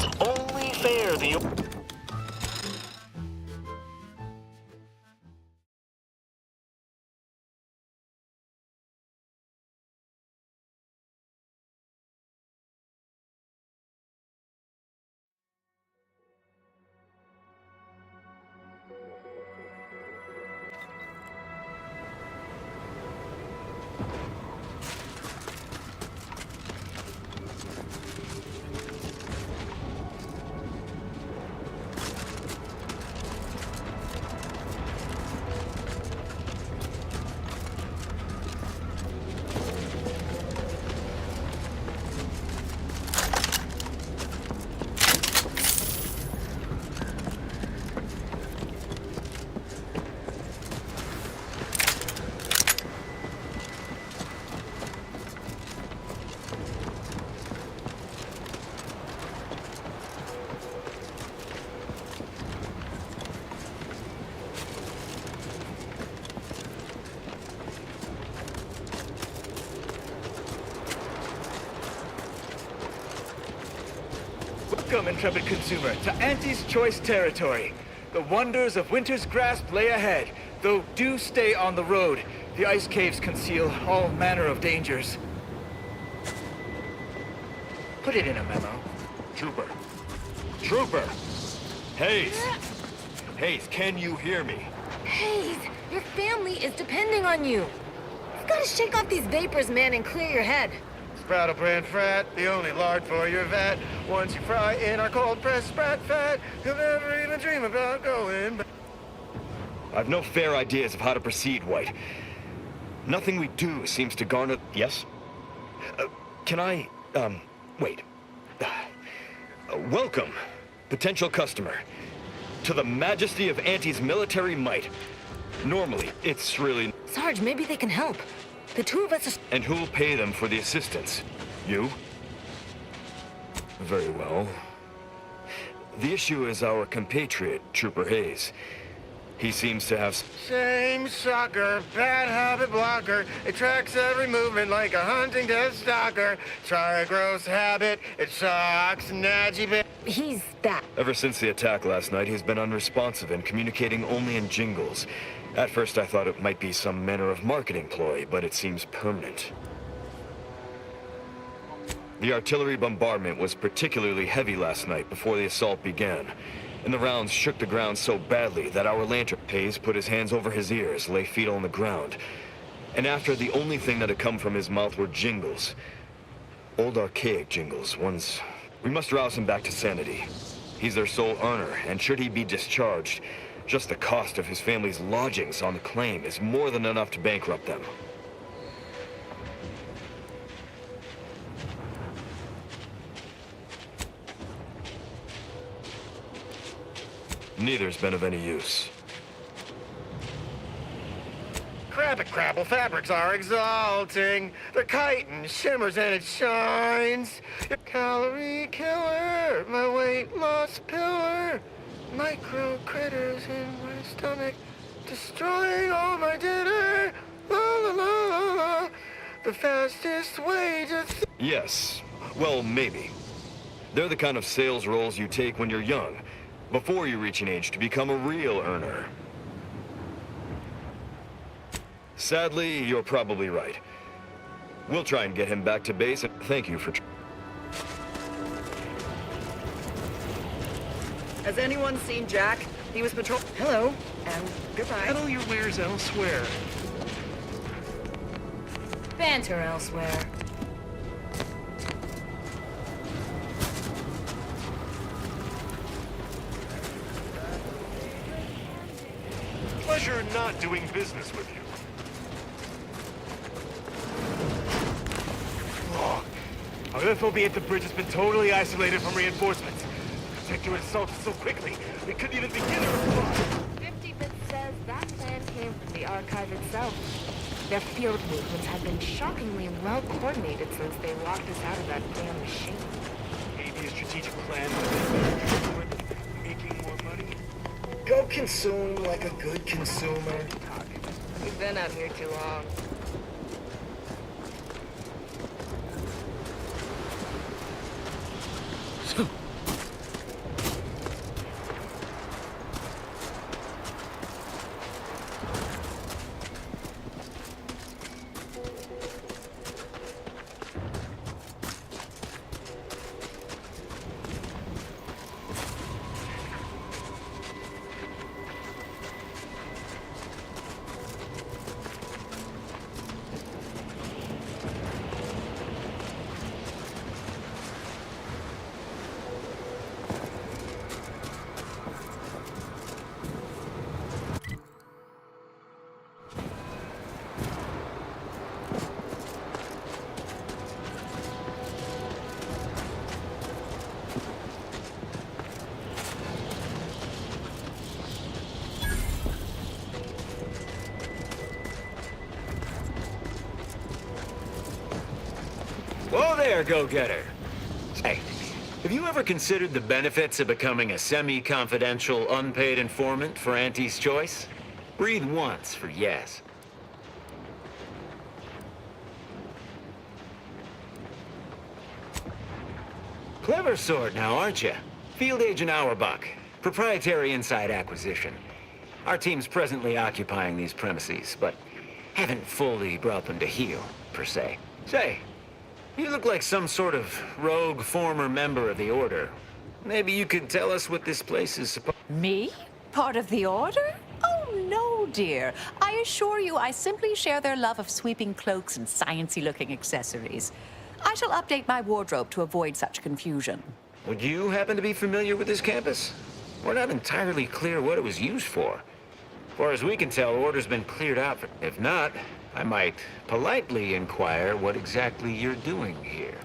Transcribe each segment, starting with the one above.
It's only fair the... Welcome, intrepid consumer, to Auntie's Choice territory. The wonders of winter's grasp lay ahead, though do stay on the road. The ice caves conceal all manner of dangers. Put it in a memo. Trooper. Trooper! Hayes! Hayes, can you hear me? Hayes, your family is depending on you. You've got to shake off these vapors, man, and clear your head. Sproutle brand frat, the only lard for your vat. Once you fry in our cold pressed sprat fat, you'll never even dream about going back. I've no fair ideas of how to proceed, White. Nothing we do seems to garner... Yes? Can I, wait. Welcome, potential customer, to the majesty of Auntie's military might. Normally, it's really... Sarge, maybe they can help. The two of us are... And who'll pay them for the assistance? You? Very well. The issue is our compatriot, Trooper Hayes. He seems to have... Same sucker, bad habit blocker. It tracks every movement like a hunting death stalker. Try a gross habit, it sucks, nadgy bit. He's that. Ever since the attack last night, he's been unresponsive and communicating only in jingles. At first I thought it might be some manner of marketing ploy, but it seems permanent. The artillery bombardment was particularly heavy last night before the assault began, and the rounds shook the ground so badly that our lantern... Hayes put his hands over his ears, lay fetal on the ground, and after the only thing that had come from his mouth were jingles. Old archaic jingles, ones... We must rouse him back to sanity. He's their sole earner, and should he be discharged, just the cost of his family's lodgings on the claim is more than enough to bankrupt them. Neither's been of any use. Crab it, crabble fabrics are exalting. The chitin shimmers and it shines. Your calorie killer, my weight loss pillar. Micro critters in my stomach, destroying all my dinner. La la la la la. The fastest way to... Yes. Well, maybe. They're the kind of sales roles you take when you're young, before you reach an age to become a real earner. Sadly, you're probably right. We'll try and get him back to base, and thank you for... Has anyone seen Jack? He was patrol... Hello, and goodbye. Peddle your wares elsewhere. Banter elsewhere. Pleasure not doing business with you. Our FOB at the bridge has been totally isolated from reinforcements. The protector assaulted so quickly, we couldn't even begin to respond. 50-bit says that plan came from the archive itself. Their field movements have been shockingly well coordinated since they locked us out of that damn machine. Maybe a strategic plan, making more money. Go consume like a good consumer. We've been out here too long. there, go-getter. Hey, have you ever considered the benefits of becoming a semi-confidential, unpaid informant for Auntie's Choice? Breathe once for yes. Clever sort now, aren't you? Field Agent Auerbach, proprietary inside acquisition. Our team's presently occupying these premises, but haven't fully brought them to heel, per se. Say, you look like some sort of rogue former member of the Order. Maybe you could tell us what this place is supposed... Me? Part of the Order? Oh, no, dear. I assure you I simply share their love of sweeping cloaks and sciencey-looking accessories. I shall update my wardrobe to avoid such confusion. Would you happen to be familiar with this campus? We're not entirely clear what it was used for. As far as we can tell, Order's been cleared out. If not, I might politely inquire what exactly you're doing here.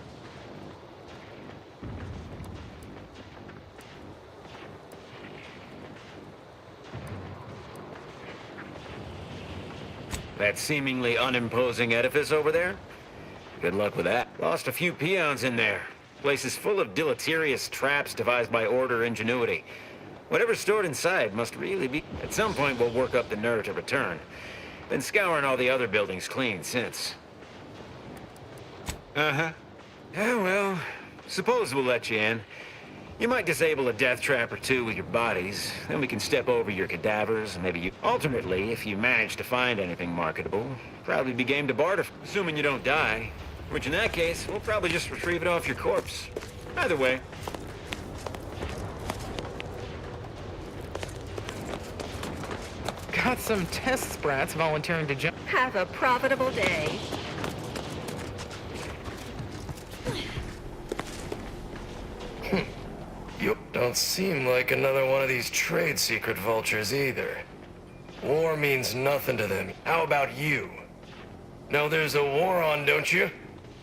That seemingly unimposing edifice over there? Good luck with that. Lost a few peons in there. Place is full of deleterious traps devised by Order ingenuity. Whatever's stored inside must really be... At some point, we'll work up the nerve to return. Been scouring all the other buildings clean since. Uh-huh. Yeah, well, suppose we'll let you in. You might disable a death trap or two with your bodies, then we can step over your cadavers, maybe you... Alternately, if you manage to find anything marketable, probably be game to barter, assuming you don't die. Which in that case, we'll probably just retrieve it off your corpse. Either way. Got some test sprats volunteering to jump. Have a profitable day. You don't seem like another one of these trade secret vultures either. War means nothing to them. How about you? Know there's a war on, don't you?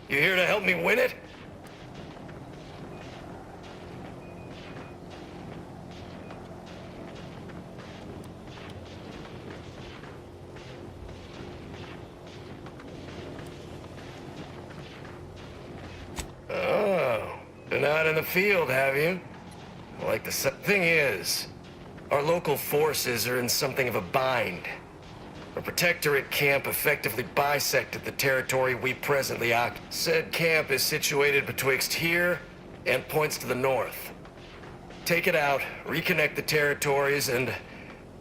You here to help me win it? Oh, been out in the field, have you? Like the thing is, our local forces are in something of a bind. A protectorate camp effectively bisected the territory we presently occupy. Said camp is situated betwixt here and points to the north. Take it out, reconnect the territories, and...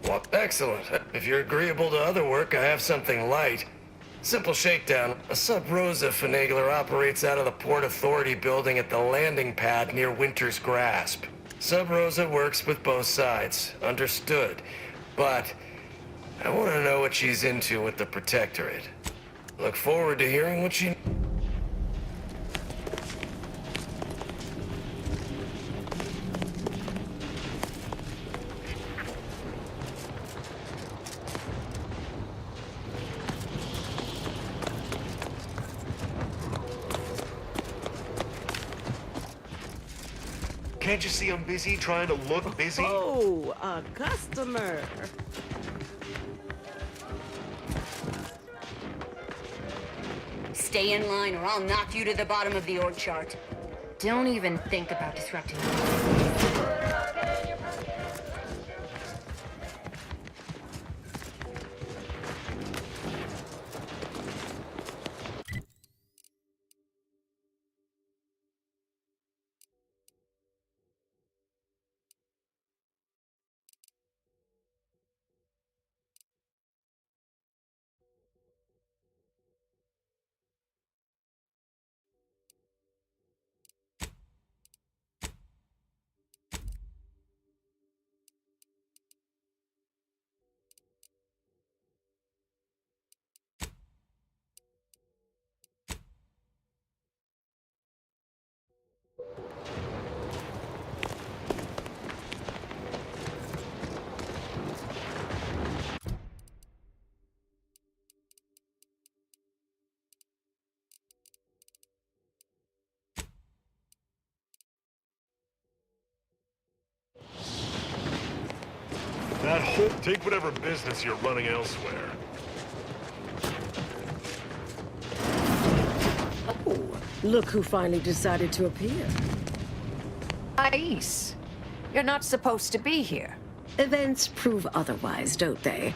Well, excellent. If you're agreeable to other work, I have something light. Simple shakedown. A Sub Rosa finagler operates out of the Port Authority building at the landing pad near Winter's Grasp. Sub Rosa works with both sides. Understood. But I want to know what she's into with the Protectorate. Look forward to hearing what she... Can't you see I'm busy trying to look busy? Oh, a customer. Stay in line or I'll knock you to the bottom of the org chart. Don't even think about disrupting me. That whole... Take whatever business you're running elsewhere. Oh, Look who finally decided to appear. Ais, you're not supposed to be here. Events prove otherwise, don't they?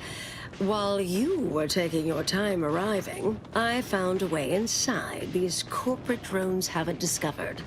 While you were taking your time arriving, I found a way inside these corporate drones haven't discovered.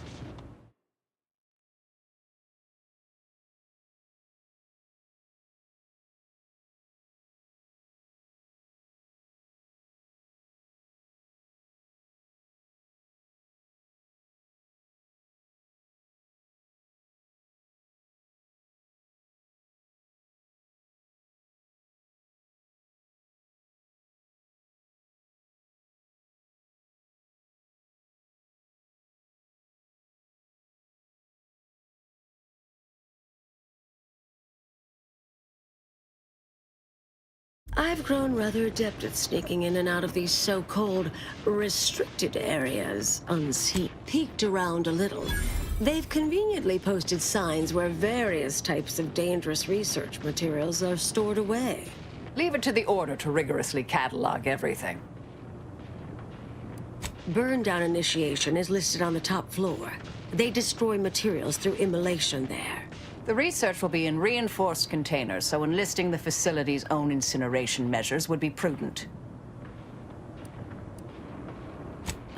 I've grown rather adept at sneaking in and out of these so-called restricted areas unseen. Peeked around a little. They've conveniently posted signs where various types of dangerous research materials are stored away. Leave it to the Order to rigorously catalog everything. Burn down initiation is listed on the top floor. They destroy materials through immolation there. The research will be in reinforced containers, so enlisting the facility's own incineration measures would be prudent.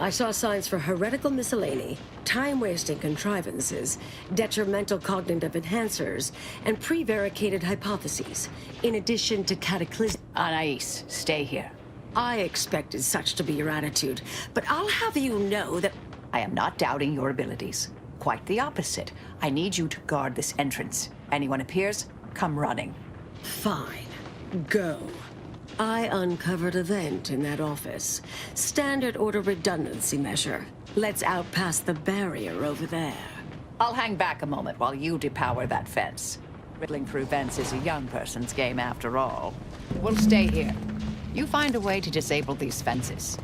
I saw signs for heretical miscellany, time-wasting contrivances, detrimental cognitive enhancers, and prevaricated hypotheses, in addition to cataclysm. Anais, stay here. I expected such to be your attitude, but I'll have you know that I am not doubting your abilities. Quite the opposite. I need you to guard this entrance. Anyone appears, come running. Fine. Go. I uncovered a vent in that office. Standard order redundancy measure. Let's out past the barrier over there. I'll hang back a moment while you depower that fence. Riddling through vents is a young person's game after all. We'll stay here. You find a way to disable these fences.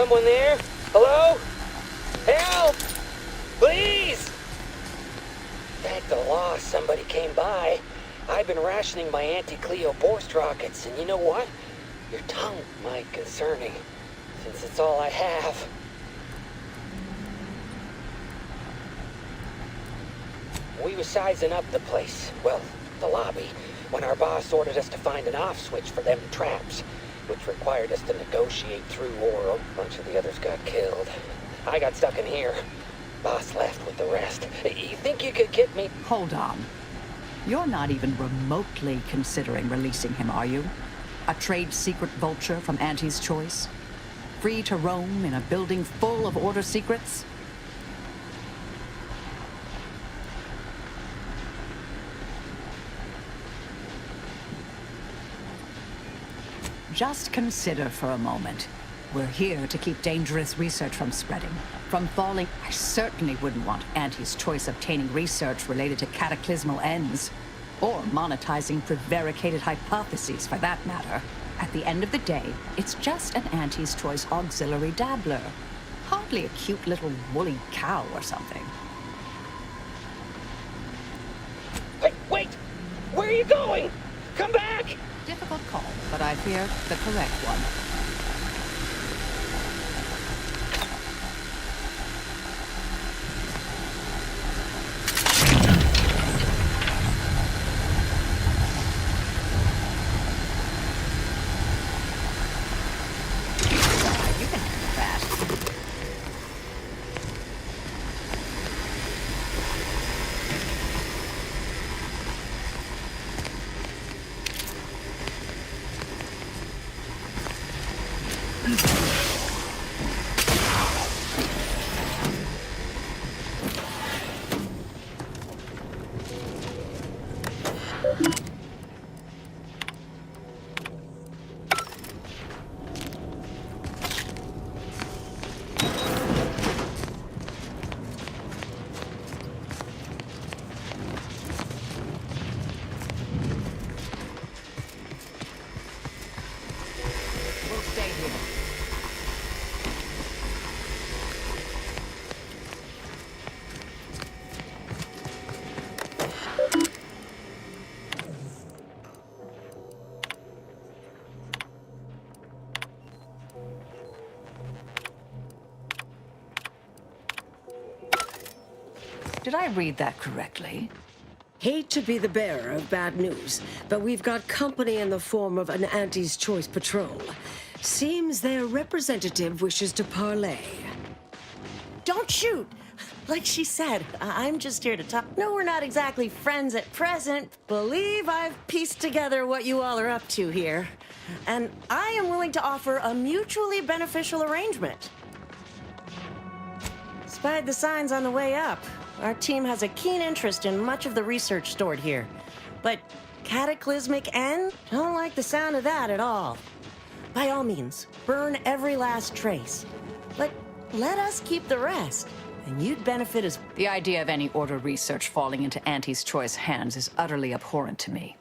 Someone there? Hello? Help! Please! Thank the law somebody came by. I've been rationing my anti-Cleo Borst rockets, and you know what? Your tongue might concerning, since it's all I have. We was sizing up the place, well, the lobby, when our boss ordered us to find an off switch for them traps, which required us to negotiate through or a bunch of the others got killed. I got stuck in here. Boss left with the rest. You think you could get me? Hold on. You're not even remotely considering releasing him, are you? A trade secret vulture from Auntie's choice? Free to roam in a building full of Order secrets? Just consider for a moment. We're here to keep dangerous research from spreading, from falling. I certainly wouldn't want Auntie's choice obtaining research related to cataclysmal ends, or monetizing prevaricated hypotheses for that matter. At the end of the day, it's just an Auntie's choice auxiliary dabbler. Hardly a cute little woolly cow or something. Hey, wait! Where are you going? Come back! Difficult call, but I fear the correct one. You can handle that. We'll stay here. Did I read that correctly? Hate to be the bearer of bad news, but we've got company in the form of an Auntie's Choice patrol. Seems their representative wishes to parley. Don't shoot! Like she said, I'm just here to talk. No, we're not exactly friends at present. Believe I've pieced together what you all are up to here. And I am willing to offer a mutually beneficial arrangement. Spied the signs on the way up. Our team has a keen interest in much of the research stored here. But cataclysmic end? Don't like the sound of that at all. By all means, burn every last trace. But let us keep the rest, and you'd benefit as... The idea of any Order research falling into Auntie's Choice hands is utterly abhorrent to me.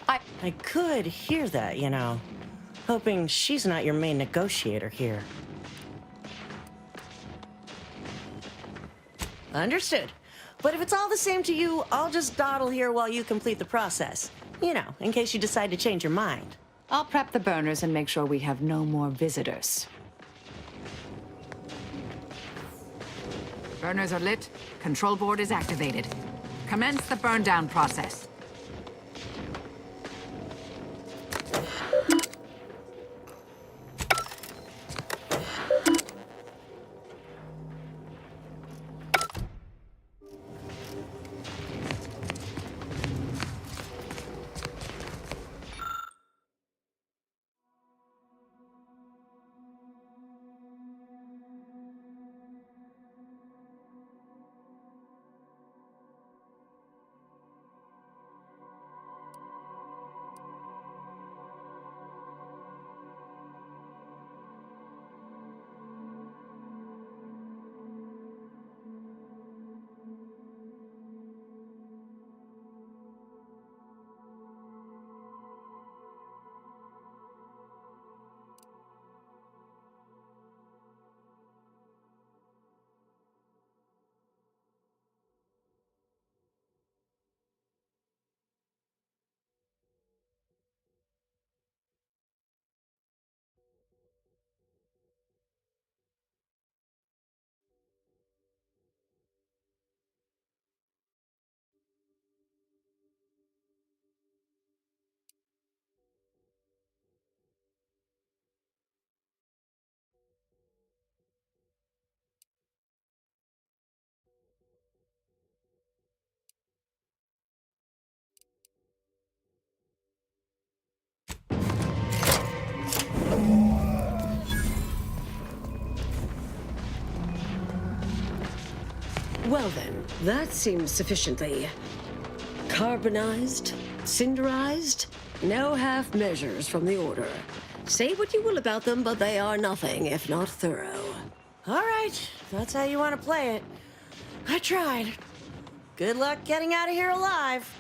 I could hear that, you know. Hoping she's not your main negotiator here. Understood. But if it's all the same to you, I'll just dawdle here while you complete the process. You know, in case you decide to change your mind. I'll prep the burners and make sure we have no more visitors. Burners are lit. Control board is activated. Commence the burn down process. Well then, that seems sufficiently carbonized, cinderized. No half measures from the Order. Say what you will about them, but they are nothing if not thorough. All right, if that's how you want to play it. I tried. Good luck getting out of here alive.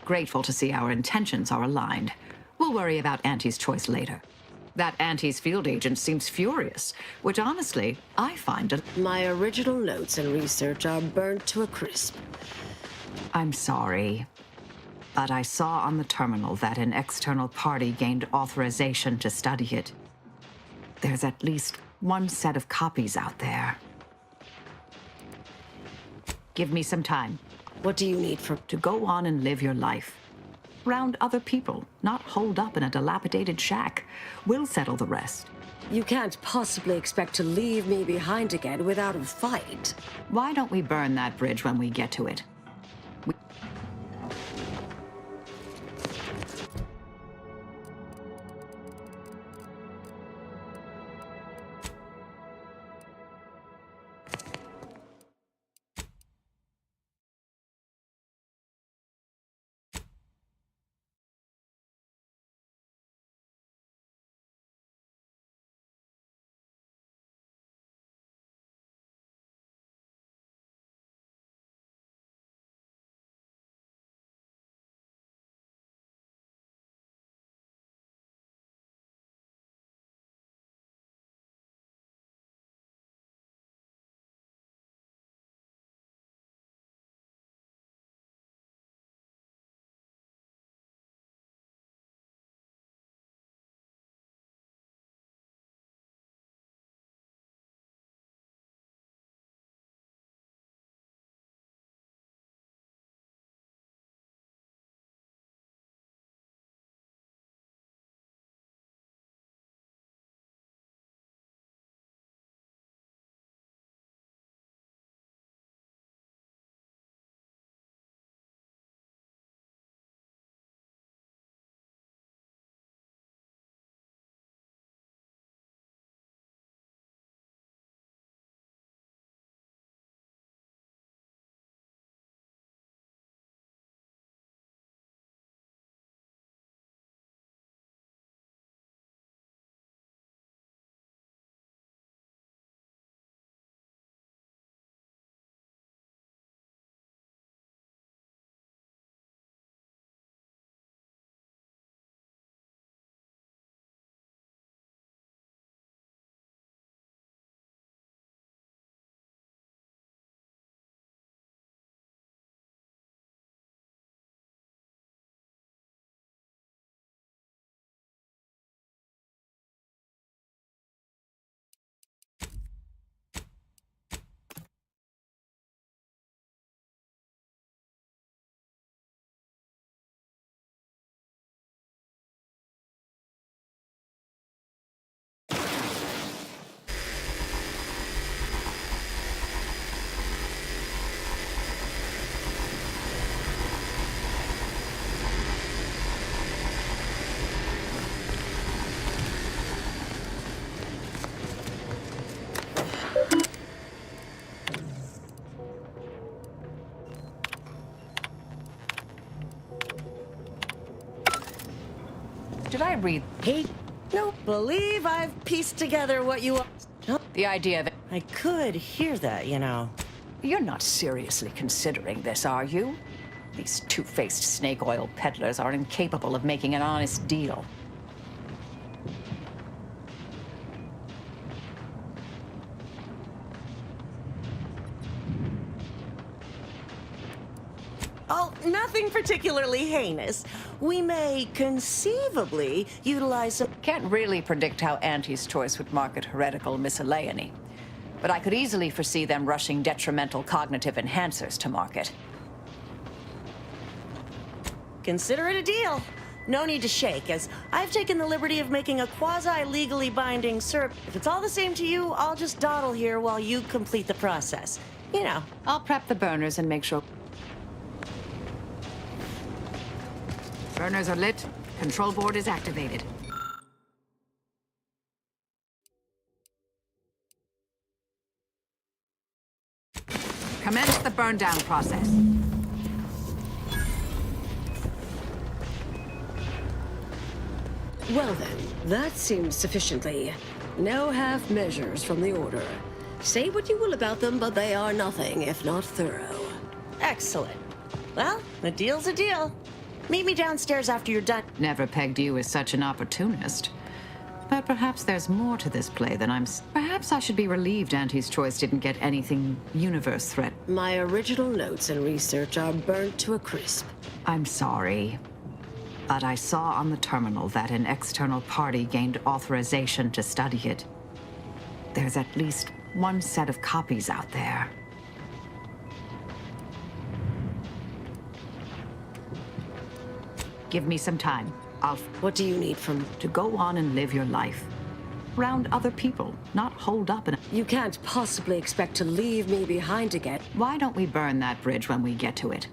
Grateful to see our intentions are aligned. We'll worry about Auntie's choice later. That Auntie's field agent seems furious, which honestly, I find My original notes and research are burnt to a crisp. I'm sorry, but I saw on the terminal that an external party gained authorization to study it. There's at least one set of copies out there. Give me some time. What do you need to go on and live your life? Round other people, not holed up in a dilapidated shack. We'll settle the rest. You can't possibly expect to leave me behind again without a fight. Why don't we burn that bridge when we get to it? Did I read? Hey, no, believe I've pieced together what you... The idea that... I could hear that, you know. You're not seriously considering this, are you? These two-faced snake oil peddlers are incapable of making an honest deal. Oh, nothing particularly heinous. We may conceivably utilize some... Can't really predict how Auntie's choice would market heretical miscellany. But I could easily foresee them rushing detrimental cognitive enhancers to market. Consider it a deal. No need to shake, as I've taken the liberty of making a quasi-legally binding syrup. If it's all the same to you, I'll just dawdle here while you complete the process. You know. I'll prep the burners and make sure... Burners are lit. Control board is activated. Commence the burn down process. Well then, that seems sufficiently. No half measures from the Order. Say what you will about them, but they are nothing if not thorough. Excellent. Well, a deal's a deal. Meet me downstairs after you're done. Never pegged you as such an opportunist. But perhaps there's more to this play than Perhaps I should be relieved Auntie's Choice didn't get anything universe threat. My original notes and research are burnt to a crisp. I'm sorry. But I saw on the terminal that an external party gained authorization to study it. There's at least one set of copies out there. Give me some time. What do you need from... To go on and live your life. Around other people, not holed up in... You can't possibly expect to leave me behind again. Why don't we burn that bridge when we get to it?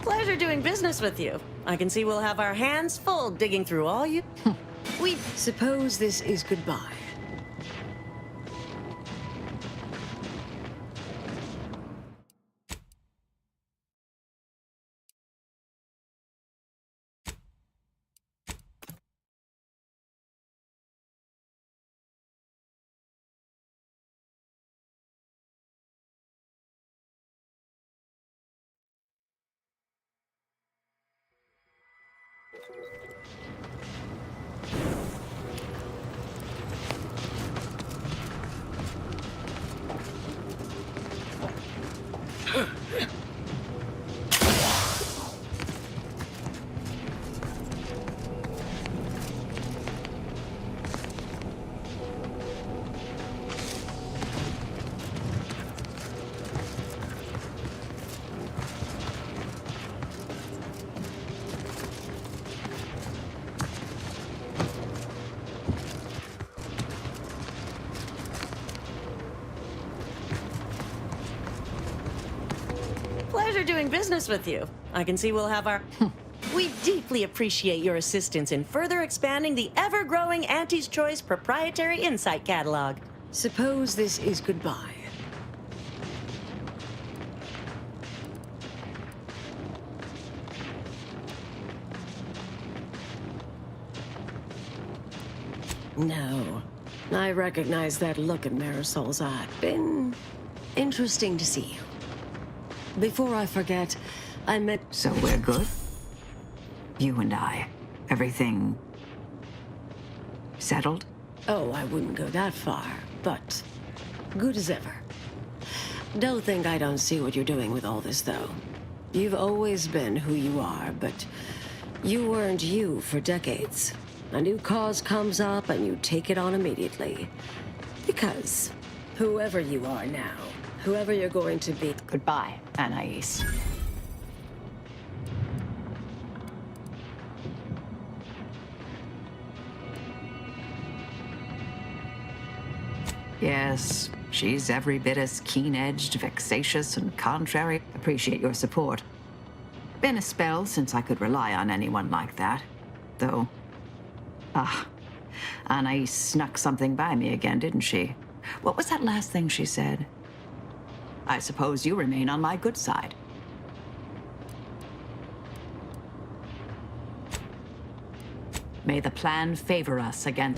Pleasure doing business with you. I can see we'll have our hands full digging through all you... We suppose this is goodbye. Pleasure doing business with you. I can see we'll have our... We deeply appreciate your assistance in further expanding the ever-growing Auntie's Choice proprietary insight catalog. Suppose this is goodbye. No. I recognize that look in Marisol's eye. Been interesting to see you. Before I forget, I met... So we're good? You and I. Everything... settled? Oh, I wouldn't go that far, but good as ever. Don't think I don't see what you're doing with all this, though. You've always been who you are, but you weren't you for decades. A new cause comes up and you take it on immediately. Because whoever you are now, whoever you're going to be... Goodbye, Anais. Yes, she's every bit as keen-edged, vexatious, and contrary. Appreciate your support. Been a spell since I could rely on anyone like that. Though... Anais snuck something by me again, didn't she? What was that last thing she said? I suppose you remain on my good side. May the plan favor us again.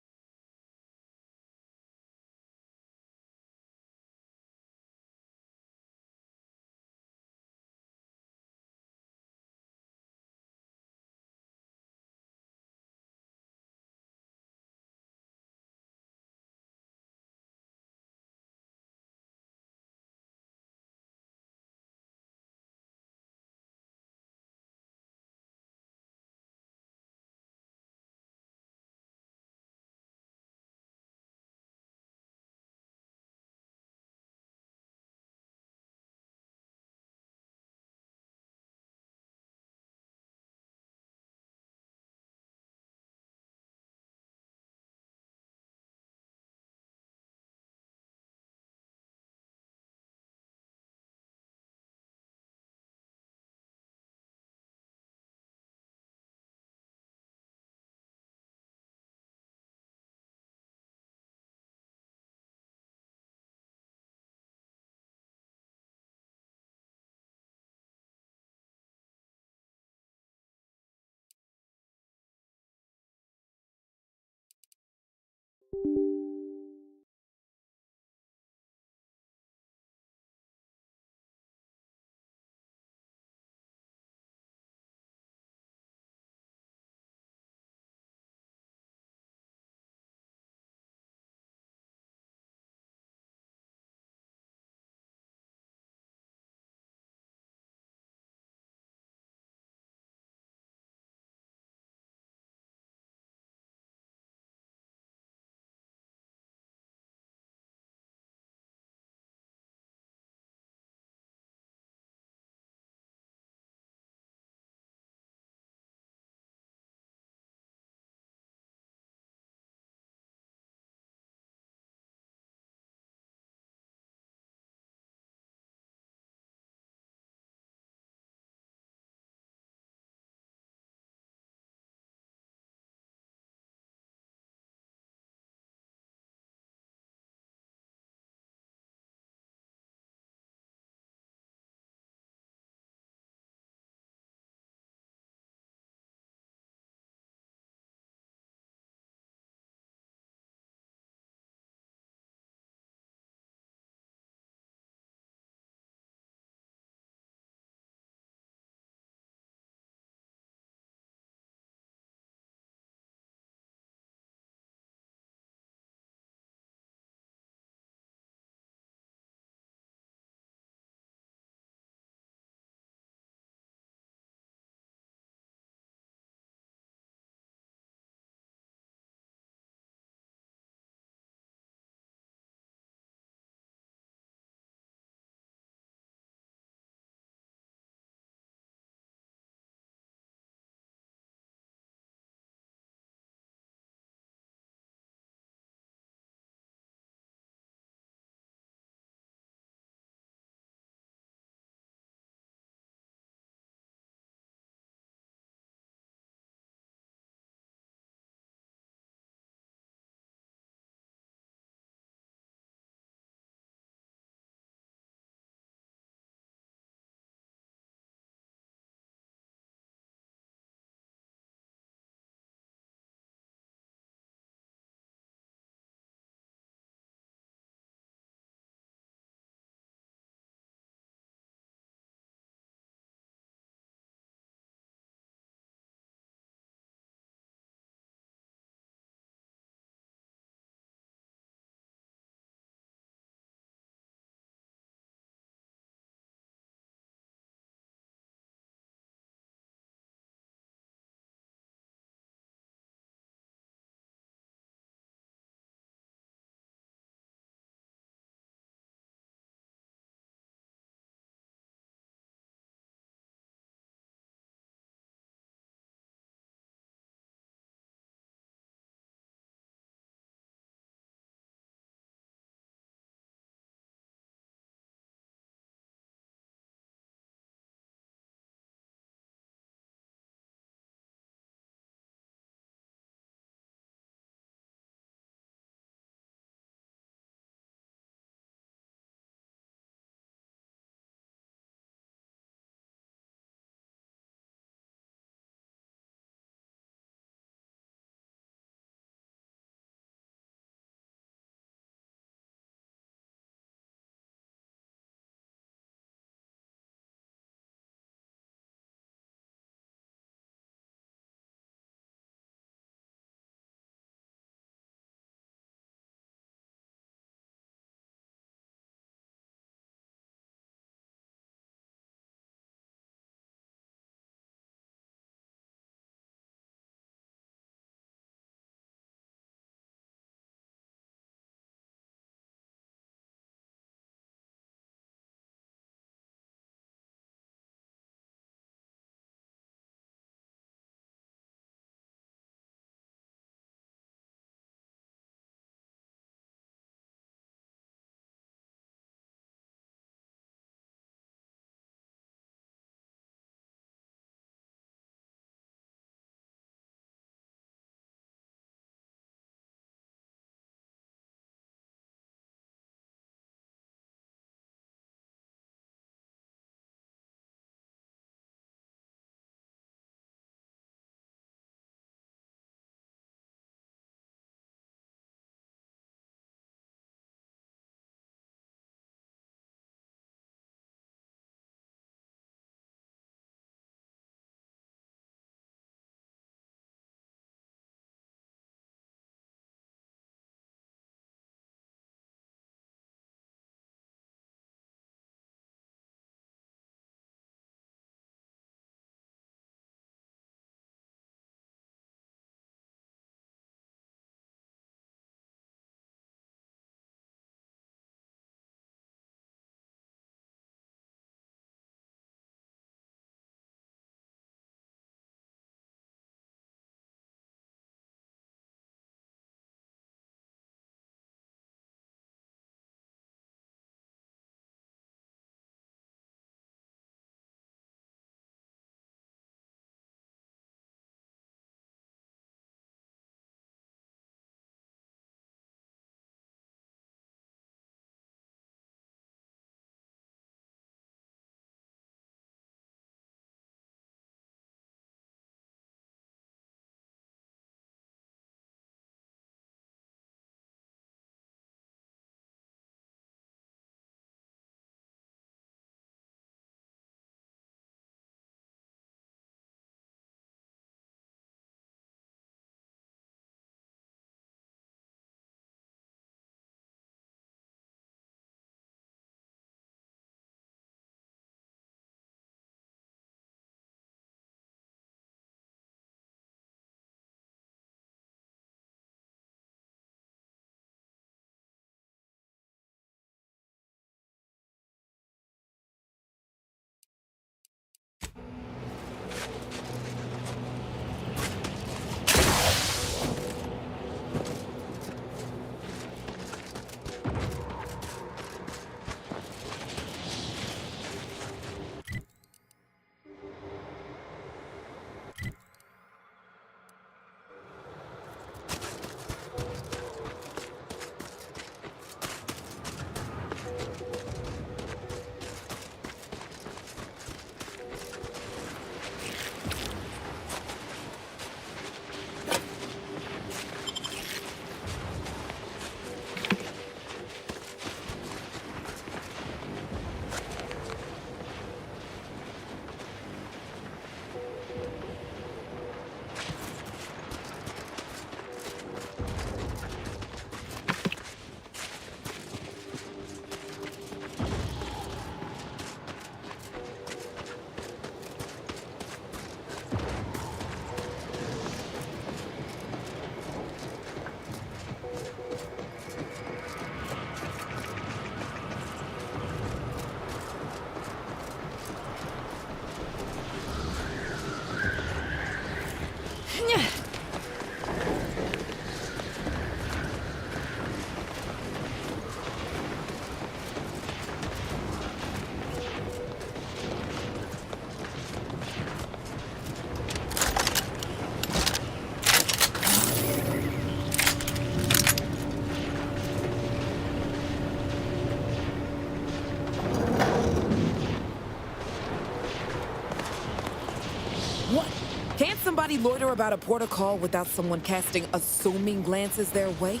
anybody loiter about a protocol without someone casting assuming glances their way?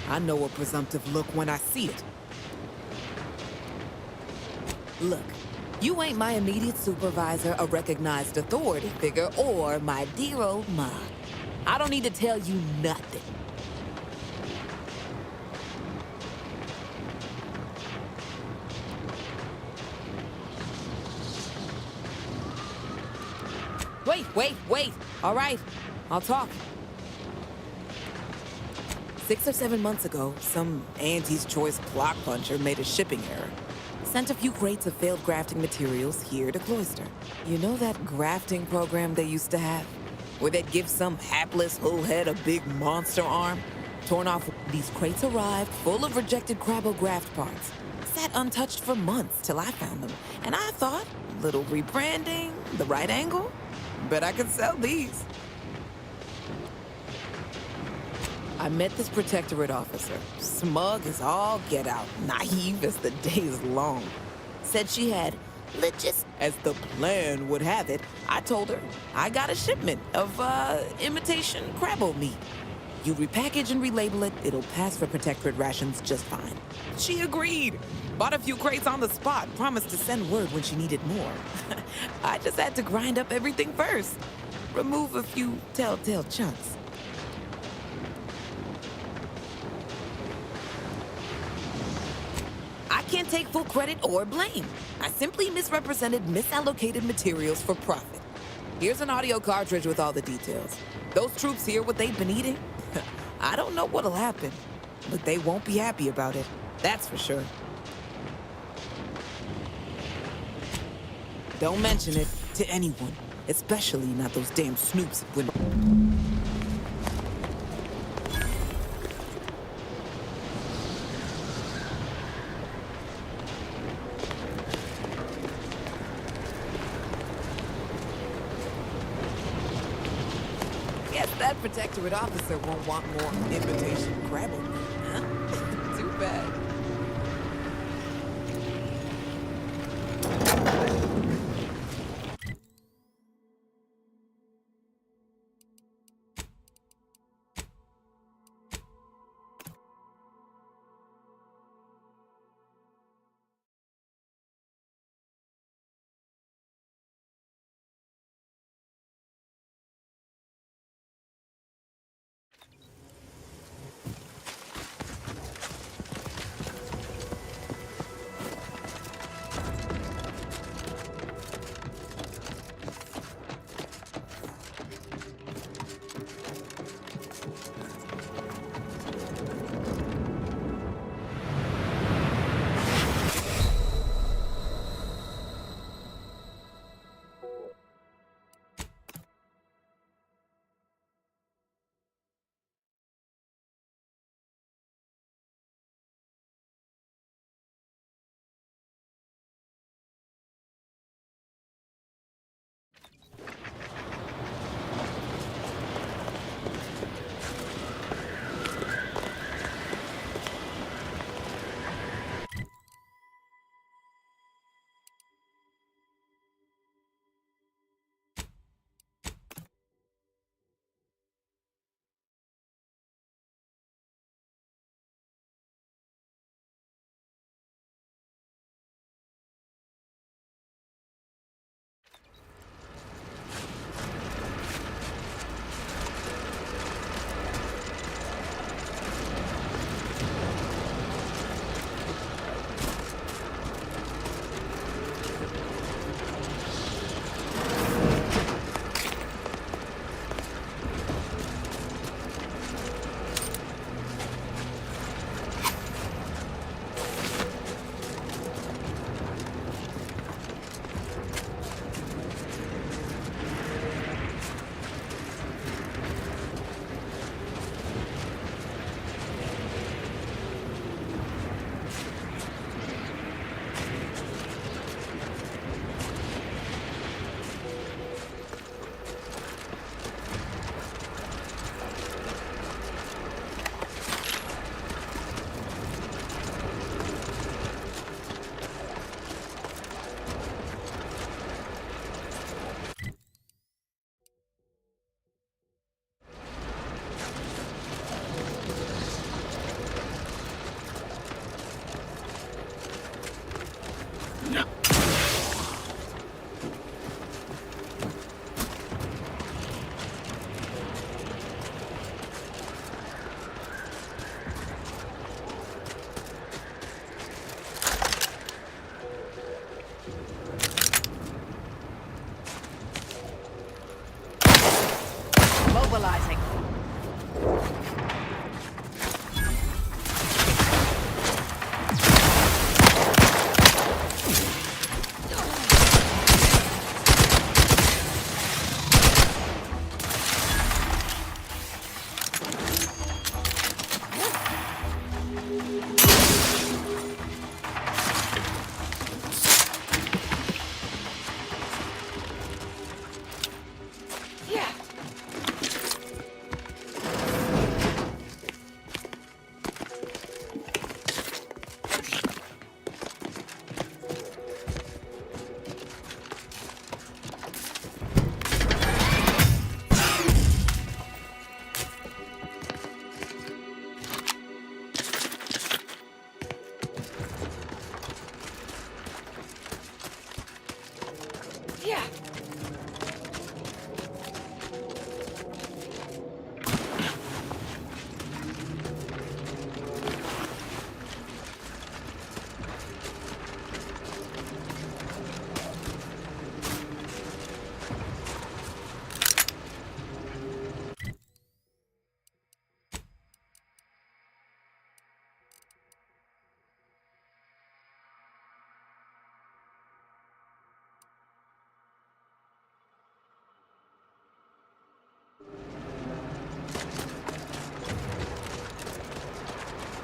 I know a presumptive look when I see it. Look, you ain't my immediate supervisor, a recognized authority figure, or my dear old ma. I don't need to tell you nothing. Wait. All right, I'll talk. 6 or 7 months ago, some Auntie's Choice clock puncher made a shipping error. Sent a few crates of failed grafting materials here to Cloister. You know that grafting program they used to have? Where they'd give some hapless hullhead a big monster arm? Torn off, these crates arrived full of rejected Crabograft parts. Sat untouched for months till I found them. And I thought, little rebranding, the right angle? Bet I could sell these. I met this Protectorate officer. Smug as all get out, naive as the day is long. Said she had legis. As the plan would have it, I told her I got a shipment of, imitation Crabbo meat. You repackage and relabel it, it'll pass for Protectorate rations just fine. She agreed. Bought a few crates on the spot, promised to send word when she needed more. I just had to grind up everything first. Remove a few telltale chunks. I can't take full credit or blame. I simply misrepresented misallocated materials for profit. Here's an audio cartridge with all the details. Those troops hear what they've been eating? I don't know what'll happen, but they won't be happy about it. That's for sure. Don't mention it to anyone, especially not those damn snoops at Winter. Guess that Protectorate officer won't want more imitation Crabble, huh? Too bad.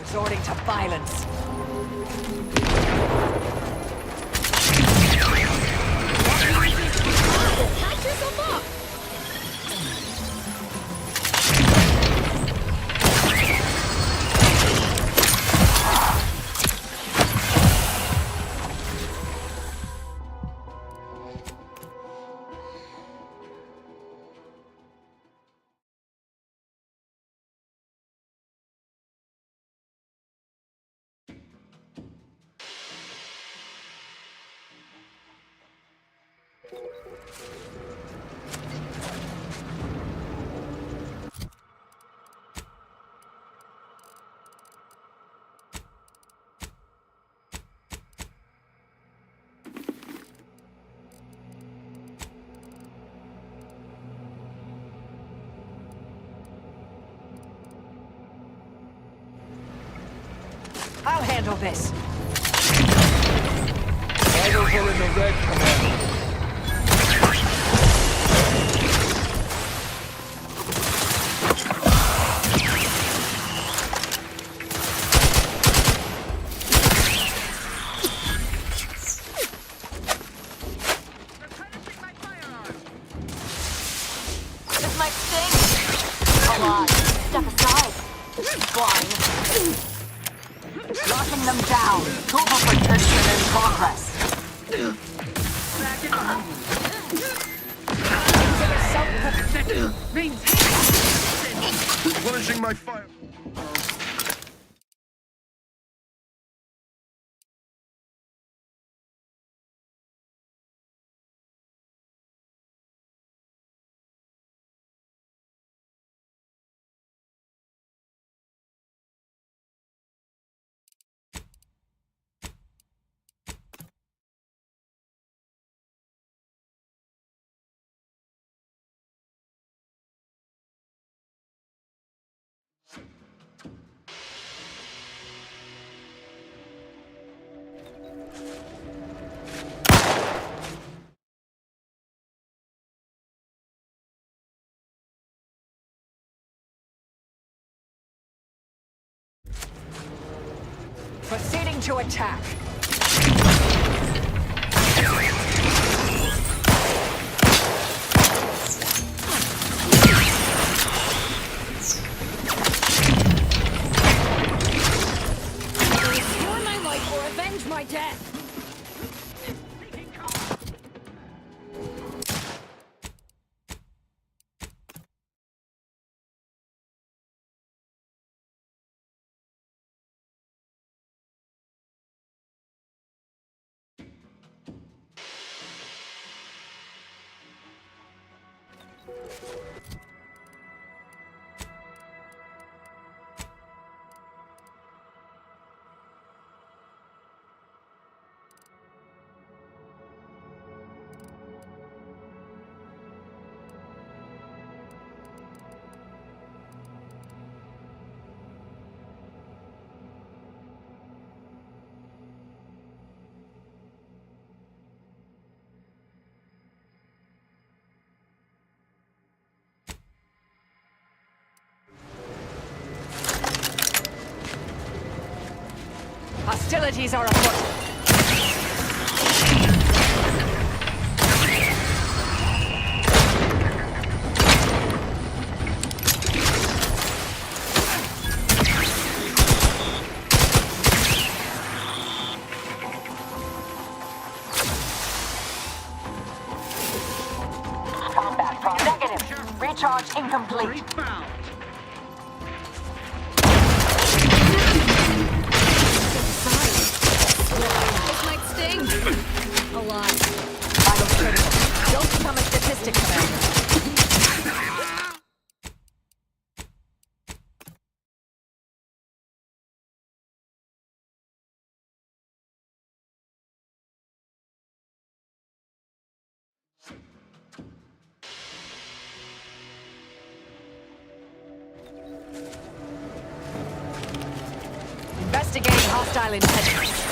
resorting to violence. Patch yourself up! I'll handle this. Vitals are in the red, Commander. This might sting. Come on, step aside. Blind. Locking them down. Cobra protection in progress. Replenishing my fire. Proceeding to attack. Restore my life or avenge my death! Hostilities are afoot. Combat drop negative. Recharge incomplete. This might sting! A lot. Vitals critical. Don't become a statistic, Commander. Investigating hostile intelligence.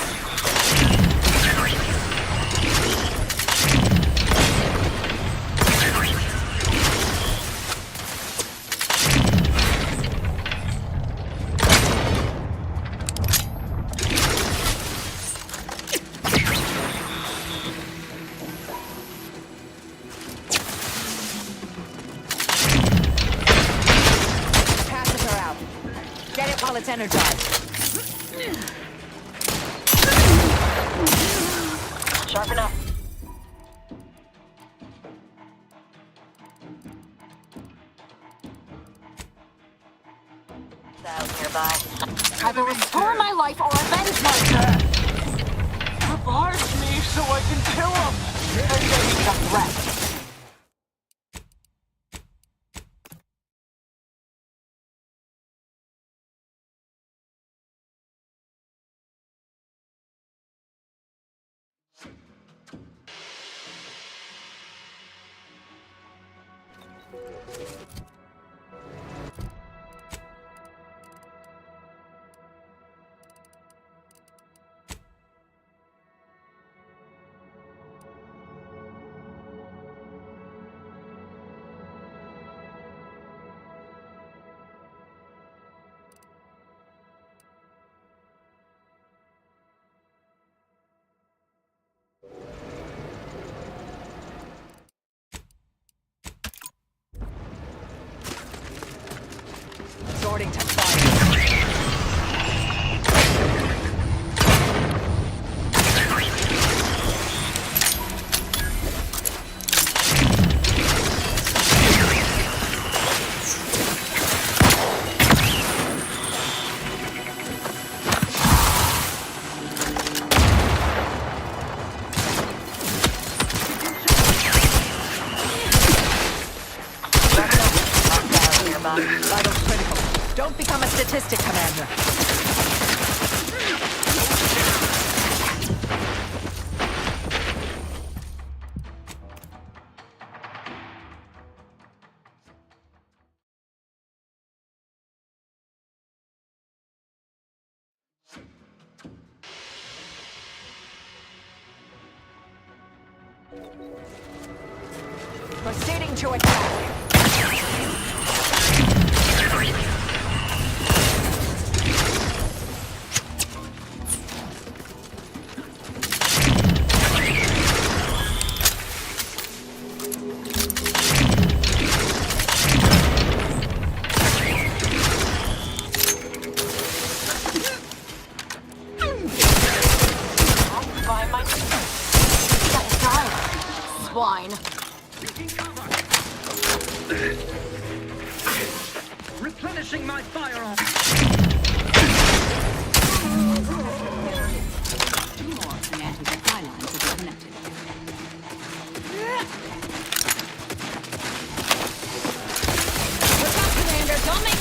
while it's energized. Sharp enough. Out nearby. Either restore my life or avenge myself. Parch me so I can kill him. And then he got threat. Resorting to fire. Vital critical. Don't become a statistic, Commander. Proceeding to attack. Swine. Replenishing my firearm. Two more semantic supply lines will be connected. Look out, Commander! Don't make...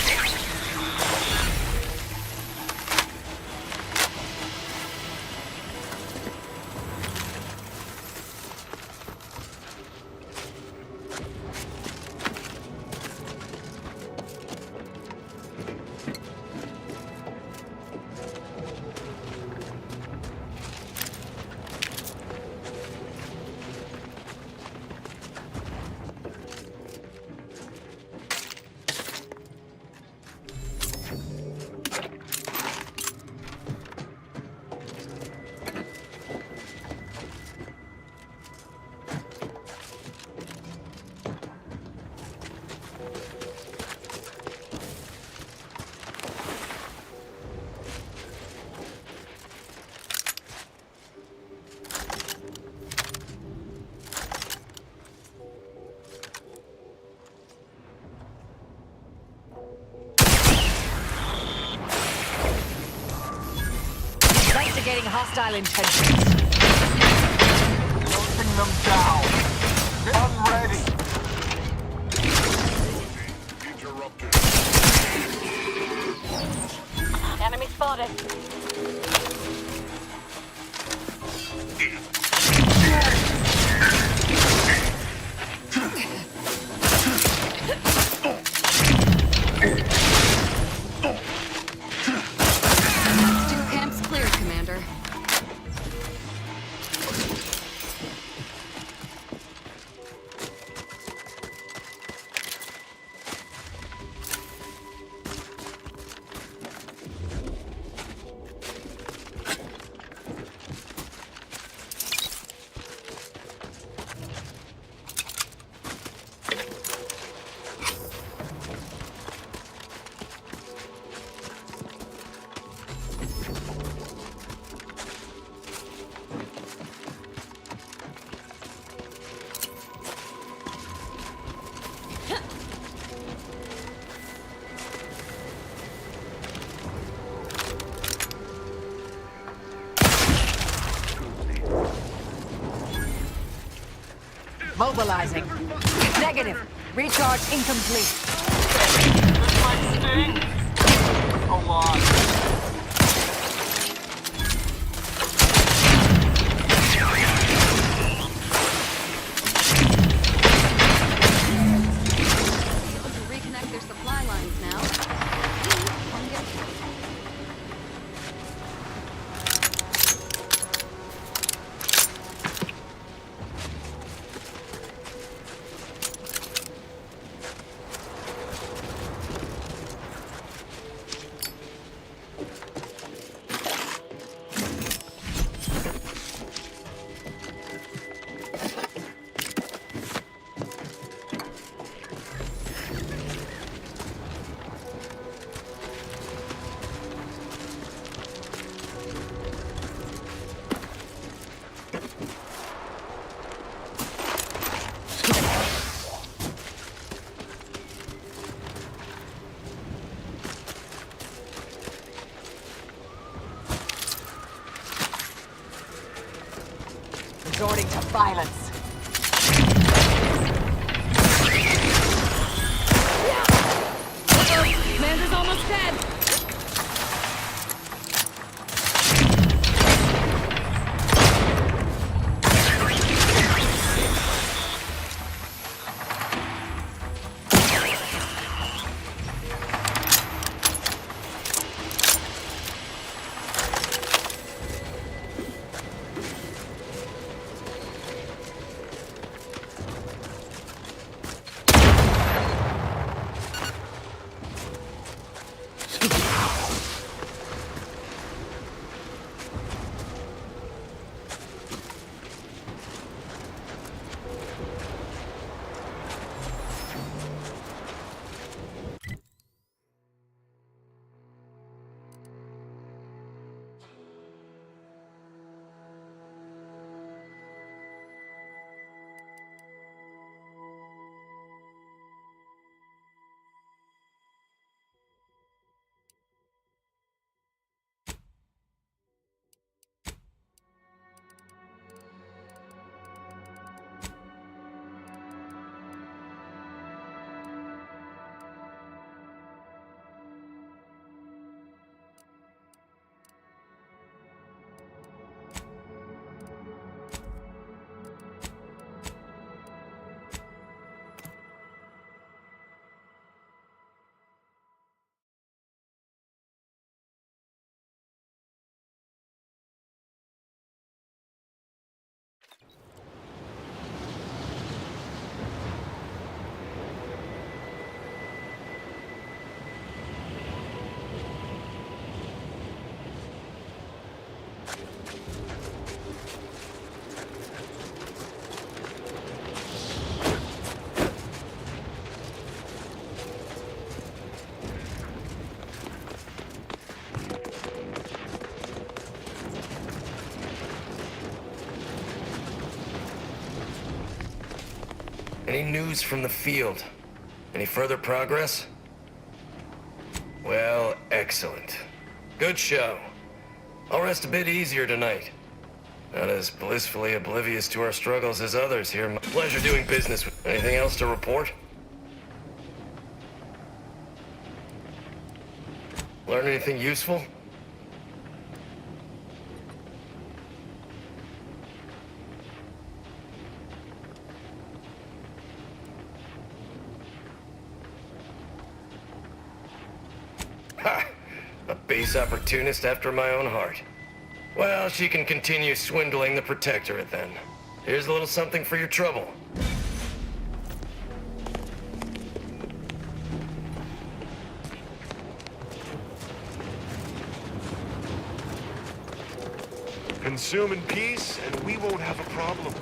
Investigating hostile intentions. Closing them down. I'm ready. Enemy spotted. Camp's cleared, Commander. Mobilizing. Negative. Recharge incomplete. This might sting. A lot. Able to reconnect their supply lines now. Come get Resorting to violence. Commander's almost dead. Any news from the field? Any further progress? Well, excellent. Good show. I'll rest a bit easier tonight. Not as blissfully oblivious to our struggles as others here. Pleasure doing business with. Anything else to report? Learn anything useful? Ha! A base opportunist after my own heart. Well, she can continue swindling the Protectorate then. Here's a little something for your trouble. Consume in peace, and we won't have a problem.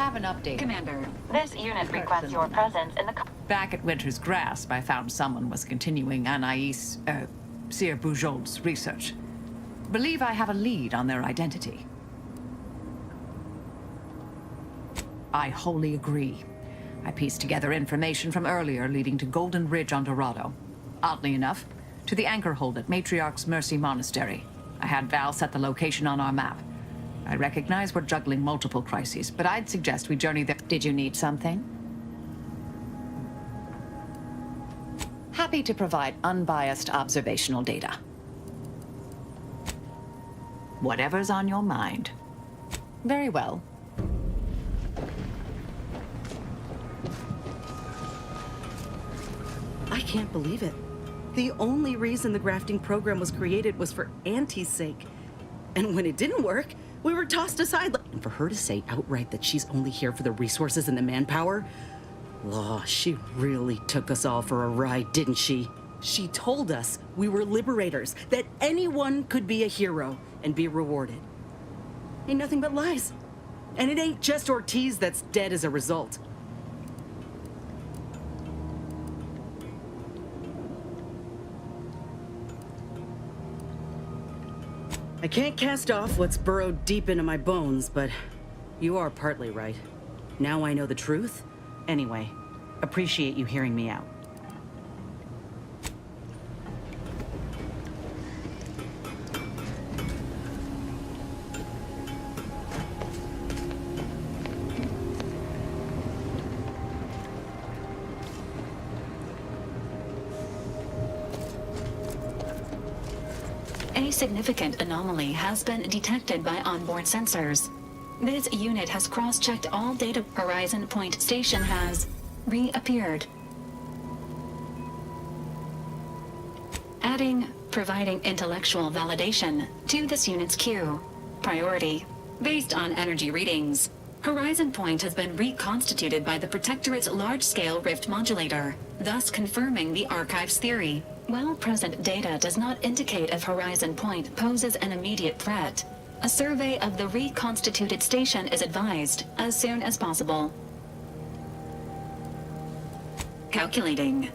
have an update. Commander, this unit requests your presence in the... Back at Winter's Grasp, I found someone was continuing Anais, Sir Bujold's research. Believe I have a lead on their identity. I wholly agree. I pieced together information from earlier leading to Golden Ridge on Dorado. Oddly enough, to the anchor hold at Matriarch's Mercy Monastery. I had Val set the location on our map. I recognize we're juggling multiple crises, but I'd suggest we journey there. Did you need something? Happy to provide unbiased observational data. Whatever's on your mind. Very well. I can't believe it. The only reason the grafting program was created was for Auntie's sake. And when it didn't work, we were tossed aside. And for her to say outright that she's only here for the resources and the manpower, she really took us all for a ride, didn't she? She told us we were liberators, that anyone could be a hero and be rewarded. Ain't nothing but lies. And it ain't just Ortiz that's dead as a result. I can't cast off what's burrowed deep into my bones, but you are partly right. Now I know the truth. Anyway, appreciate you hearing me out. A significant anomaly has been detected by onboard sensors. This unit has cross-checked all data. Horizon Point Station has reappeared. Providing intellectual validation to this unit's queue. Priority, based on energy readings. Horizon Point has been reconstituted by the Protectorate's large-scale rift modulator, thus confirming the Archive's theory. While present data does not indicate if Horizon Point poses an immediate threat, a survey of the reconstituted station is advised as soon as possible. Calculating.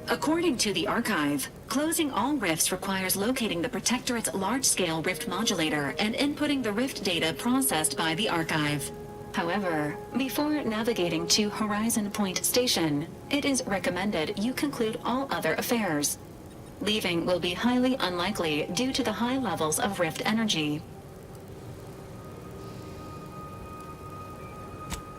According to the Archive, closing all rifts requires locating the Protectorate's large-scale rift modulator and inputting the rift data processed by the Archive. However, before navigating to Horizon Point Station, it is recommended you conclude all other affairs. Leaving will be highly unlikely due to the high levels of rift energy.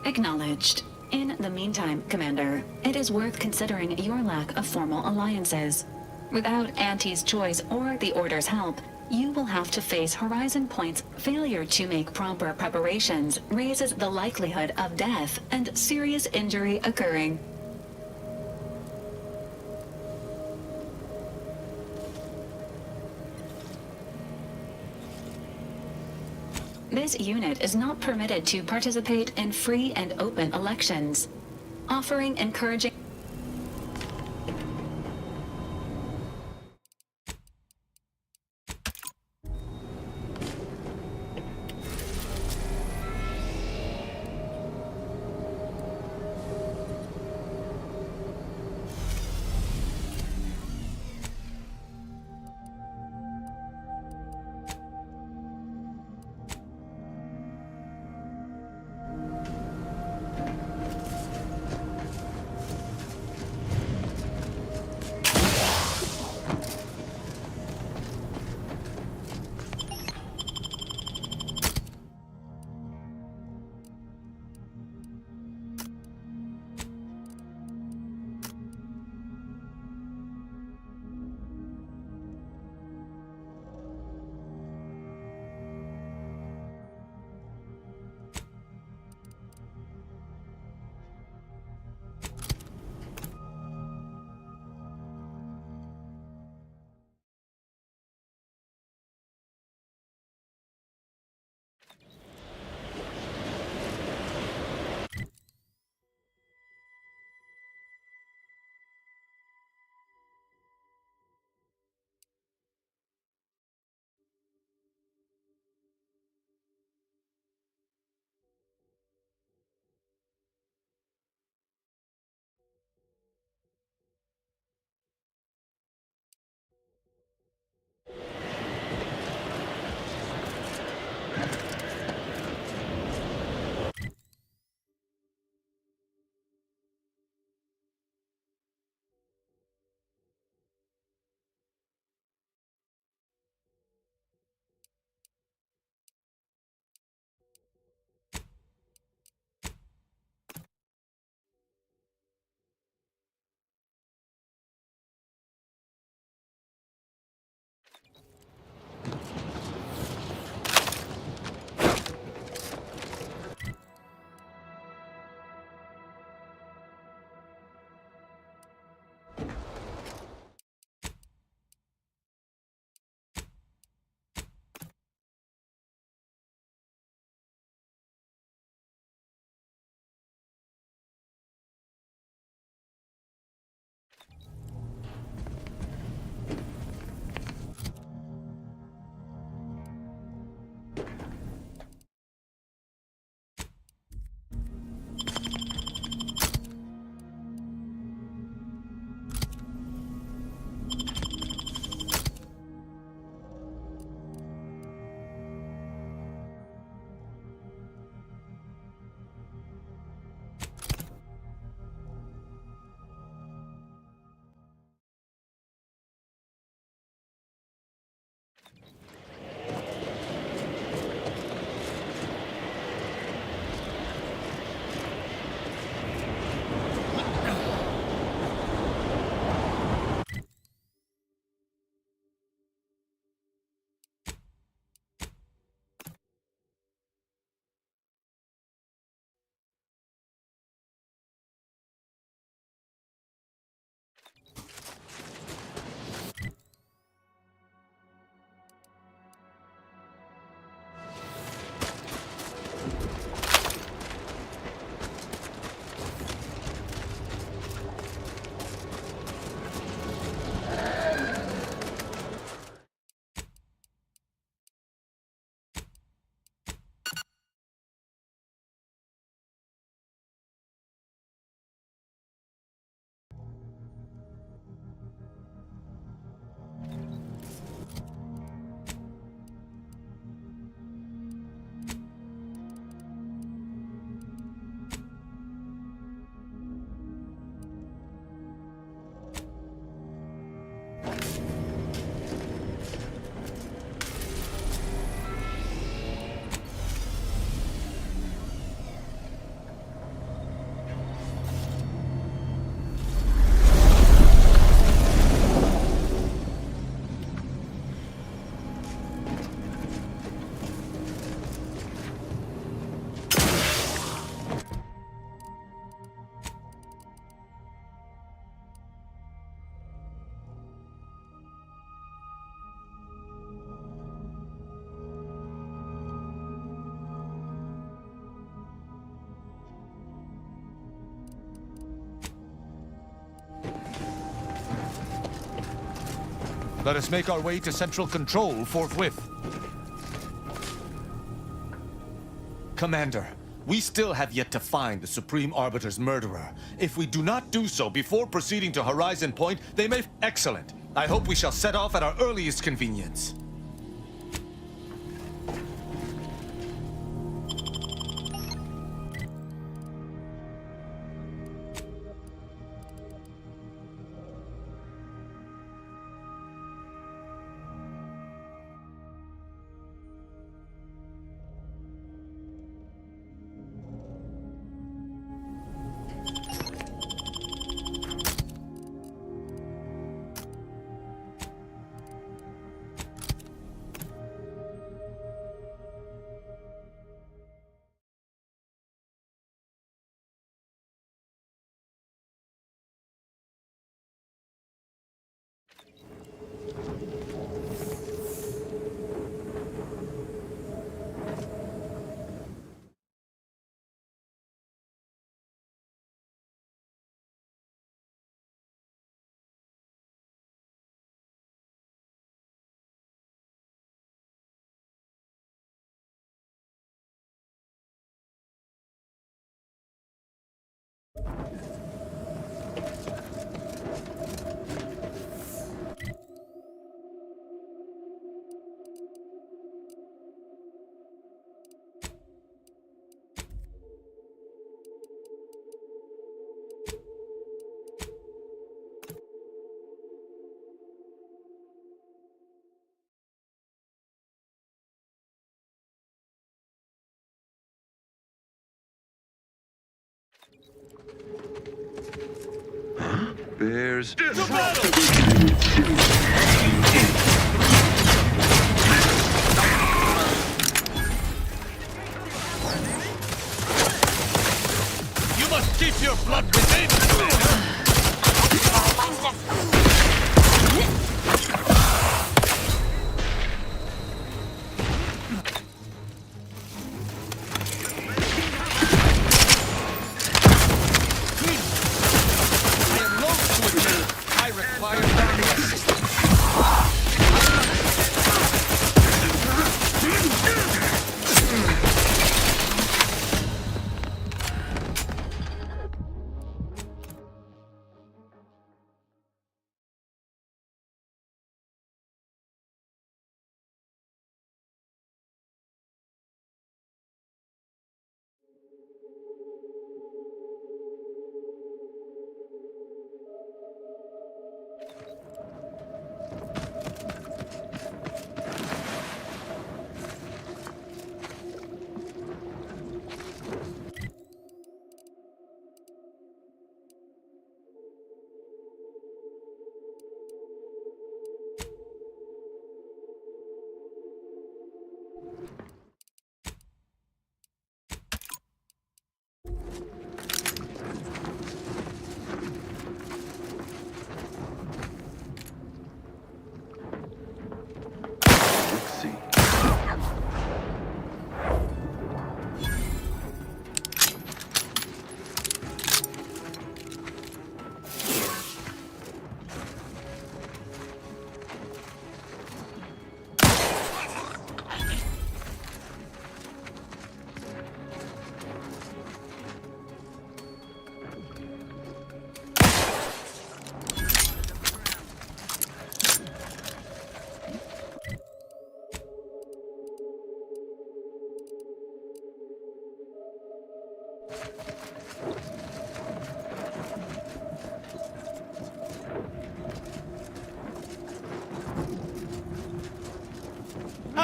Acknowledged. In the meantime, Commander, it is worth considering your lack of formal alliances. Without Auntie's choice or the Order's help, you will have to face Horizon Point's failure to make proper preparations raises the likelihood of death and serious injury occurring. This unit is not permitted to participate in free and open elections, offering encouraging Let us make our way to Central Control forthwith. Commander, we still have yet to find the Supreme Arbiter's murderer. If we do not do so before proceeding to Horizon Point, they may... Excellent. I hope we shall set off at our earliest convenience. Bears. You must keep your blood within!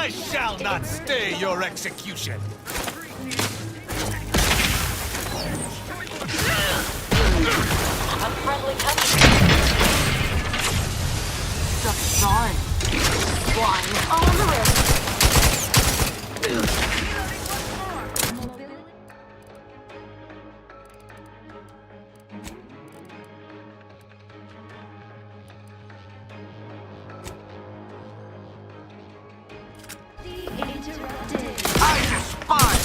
I shall not stay your execution. Unfriendly touch. Just gone. Swine on the wrist. I despise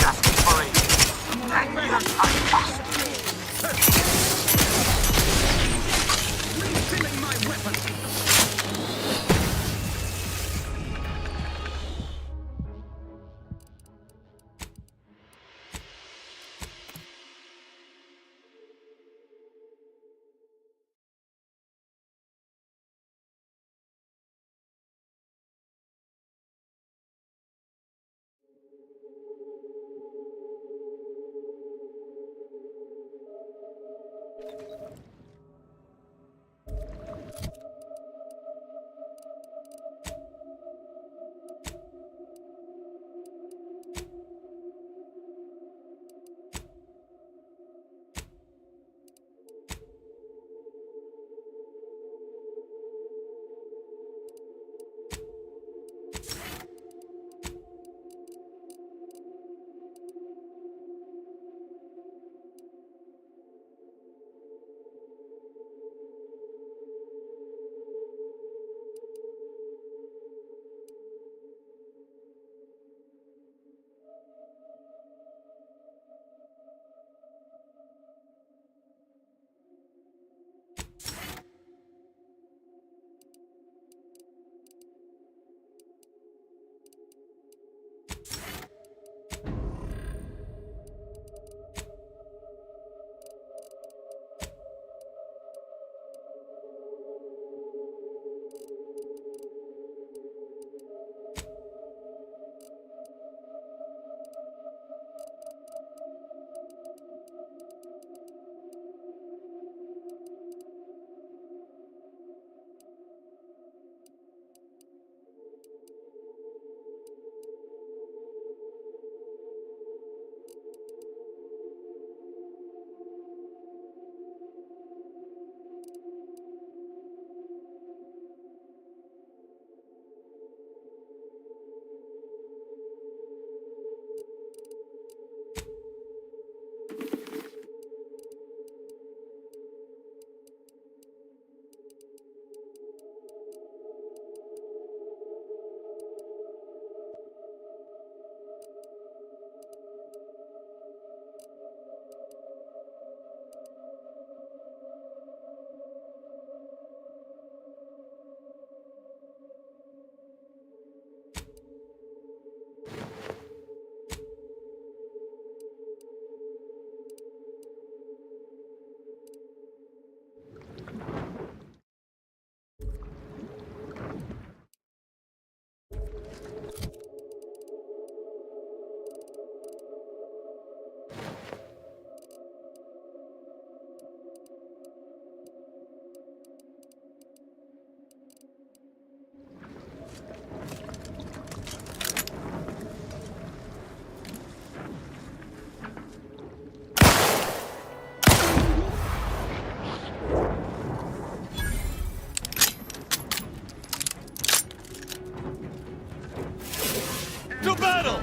battle!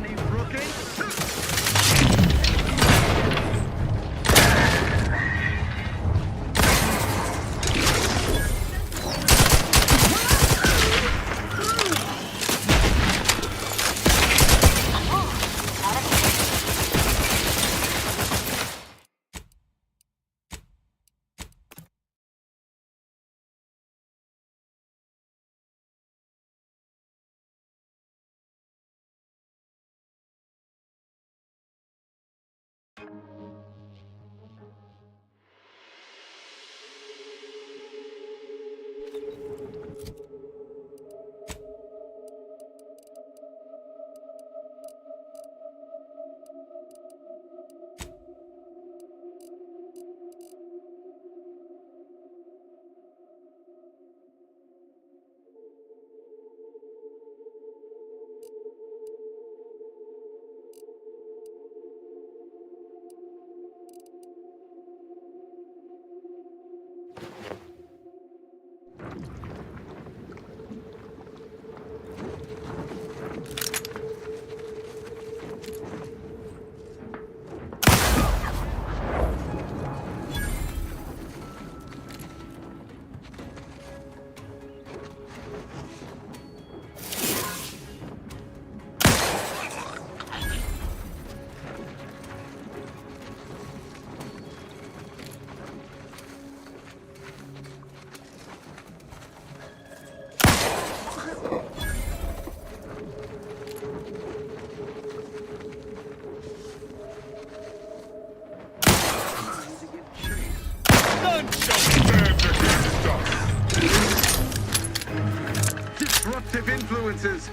Disruptive influences.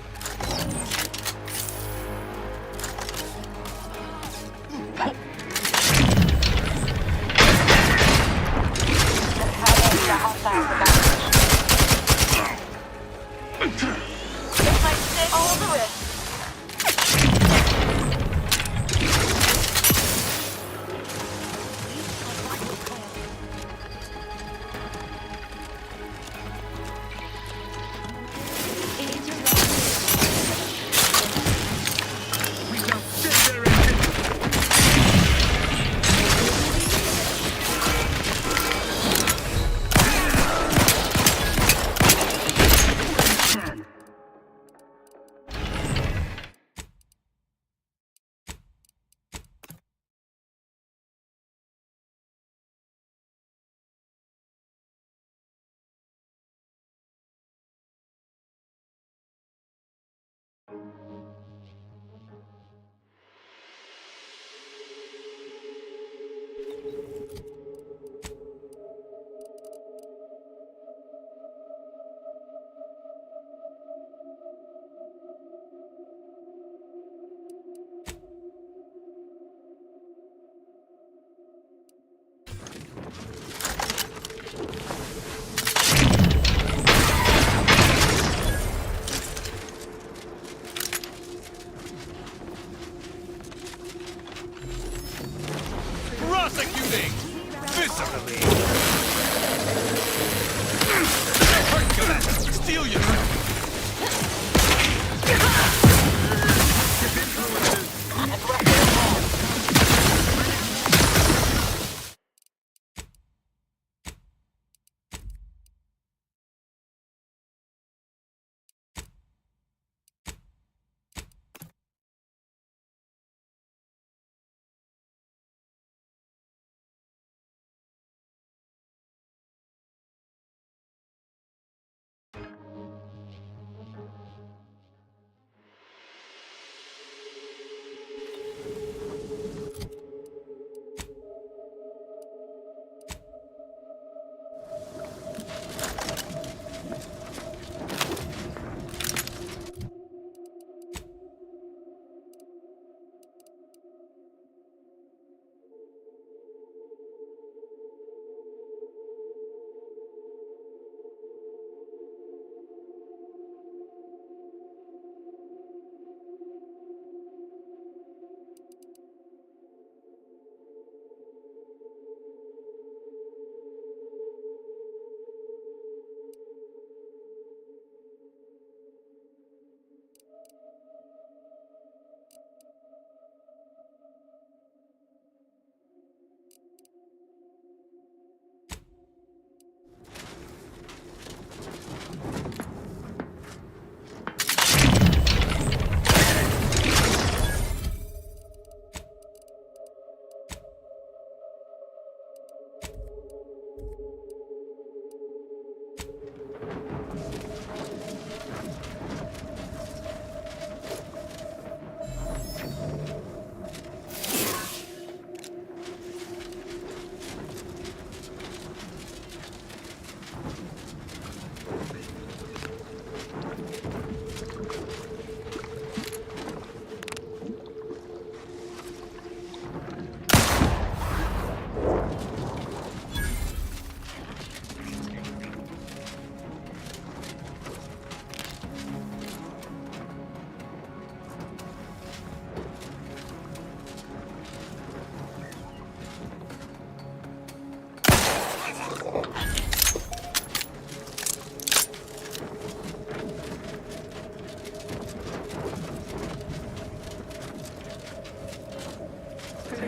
All the risk. Prosecuting! Viscerally! Hurt, Commander! Steal your...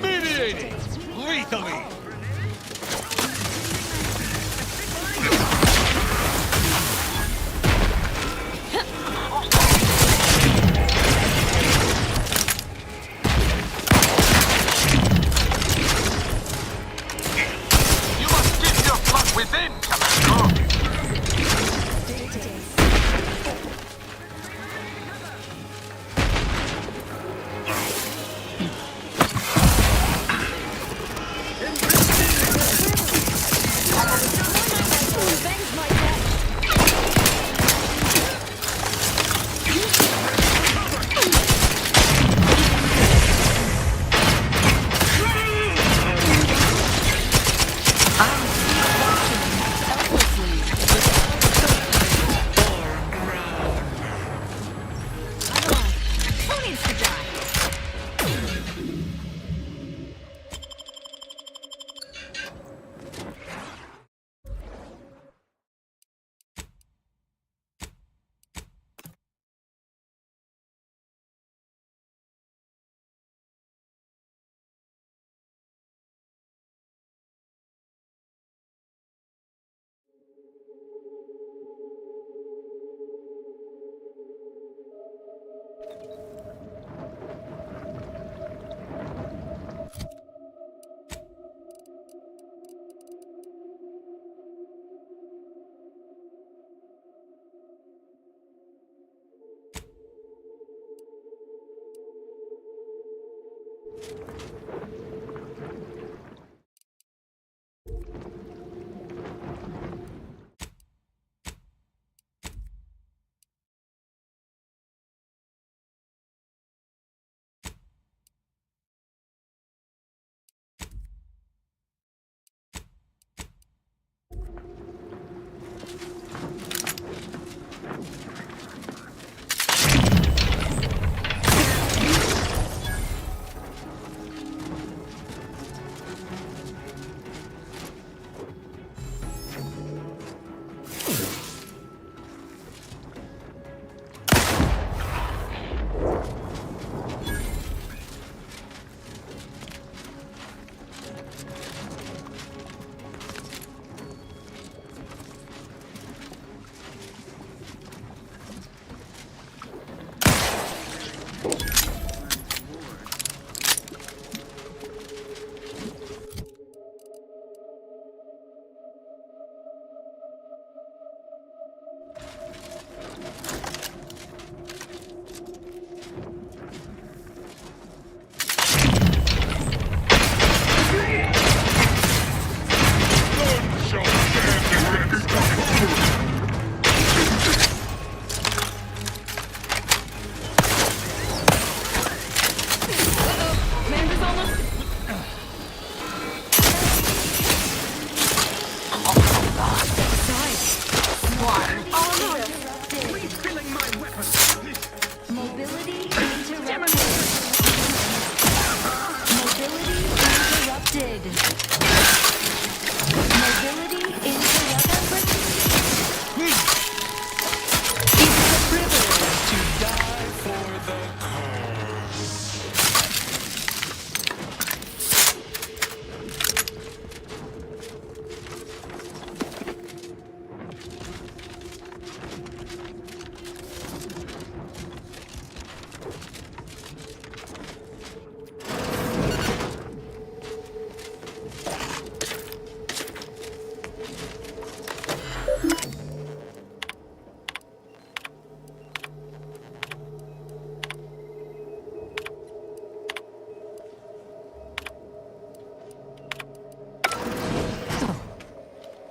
Mediating! Lethally! You must keep your flock within, Commander! Who needs to die?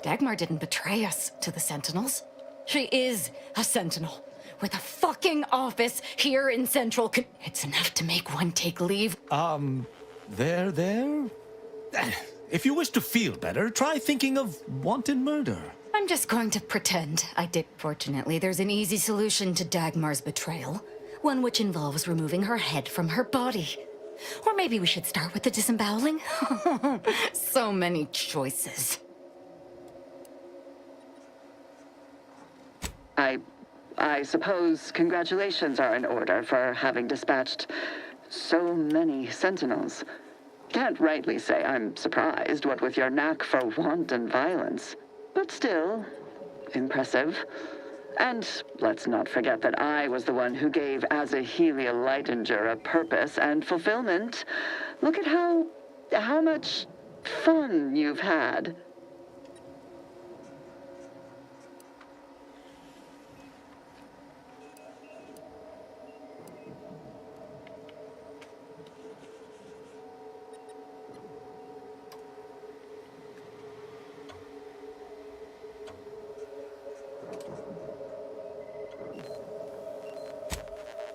Dagmar didn't betray us to the Sentinels. She is a Sentinel with a fucking office here in Central It's enough to make one take leave. There? If you wish to feel better, try thinking of wanton murder. I'm just going to pretend I did. Fortunately, there's an easy solution to Dagmar's betrayal. One which involves removing her head from her body. Or maybe we should start with the disemboweling? So many choices. I suppose congratulations are in order for having dispatched so many sentinels. Can't rightly say I'm surprised, what with your knack for wanton violence. But still, impressive. And let's not forget that I was the one who gave Asa Helia Leitinger a purpose and fulfillment. Look at how much fun you've had.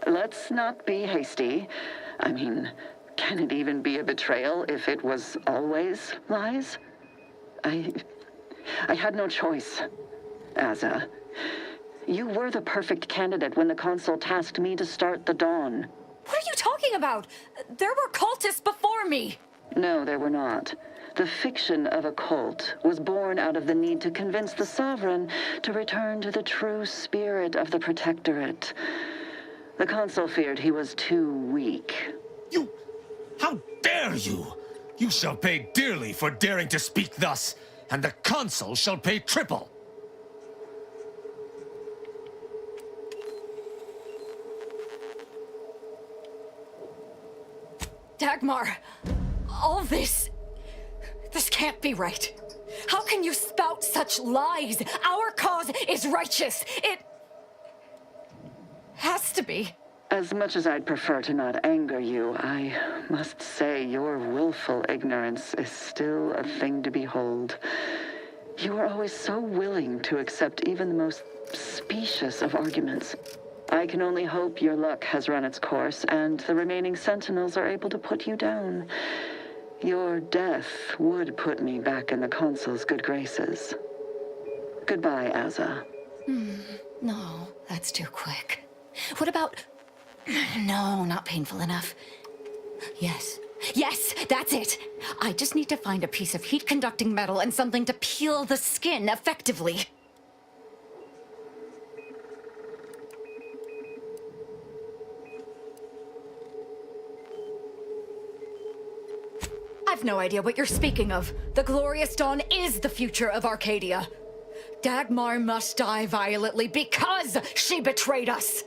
Let's not be hasty. I mean, can it even be a betrayal if it was always lies? I had no choice. Asa, you were the perfect candidate when the Consul tasked me to start the Dawn. What are you talking about? There were cultists before me. No, there were not. The fiction of a cult was born out of the need to convince the Sovereign to return to the true spirit of the Protectorate. The Consul feared he was too weak. How dare you! You shall pay dearly for daring to speak thus, and the Consul shall pay triple. Dagmar, all this can't be right. How can you spout such lies? Our cause is righteous. It has to be. As much as I'd prefer to not anger you, I must say your willful ignorance is still a thing to behold. You are always so willing to accept even the most specious of arguments. I can only hope your luck has run its course and the remaining sentinels are able to put you down. Your death would put me back in the Consul's good graces. Goodbye, Asa. No, that's too quick. What about... No, not painful enough. Yes, that's it. I just need to find a piece of heat-conducting metal and something to peel the skin effectively. I've no idea what you're speaking of. The Glorious Dawn is the future of Arcadia. Dagmar must die violently because she betrayed us.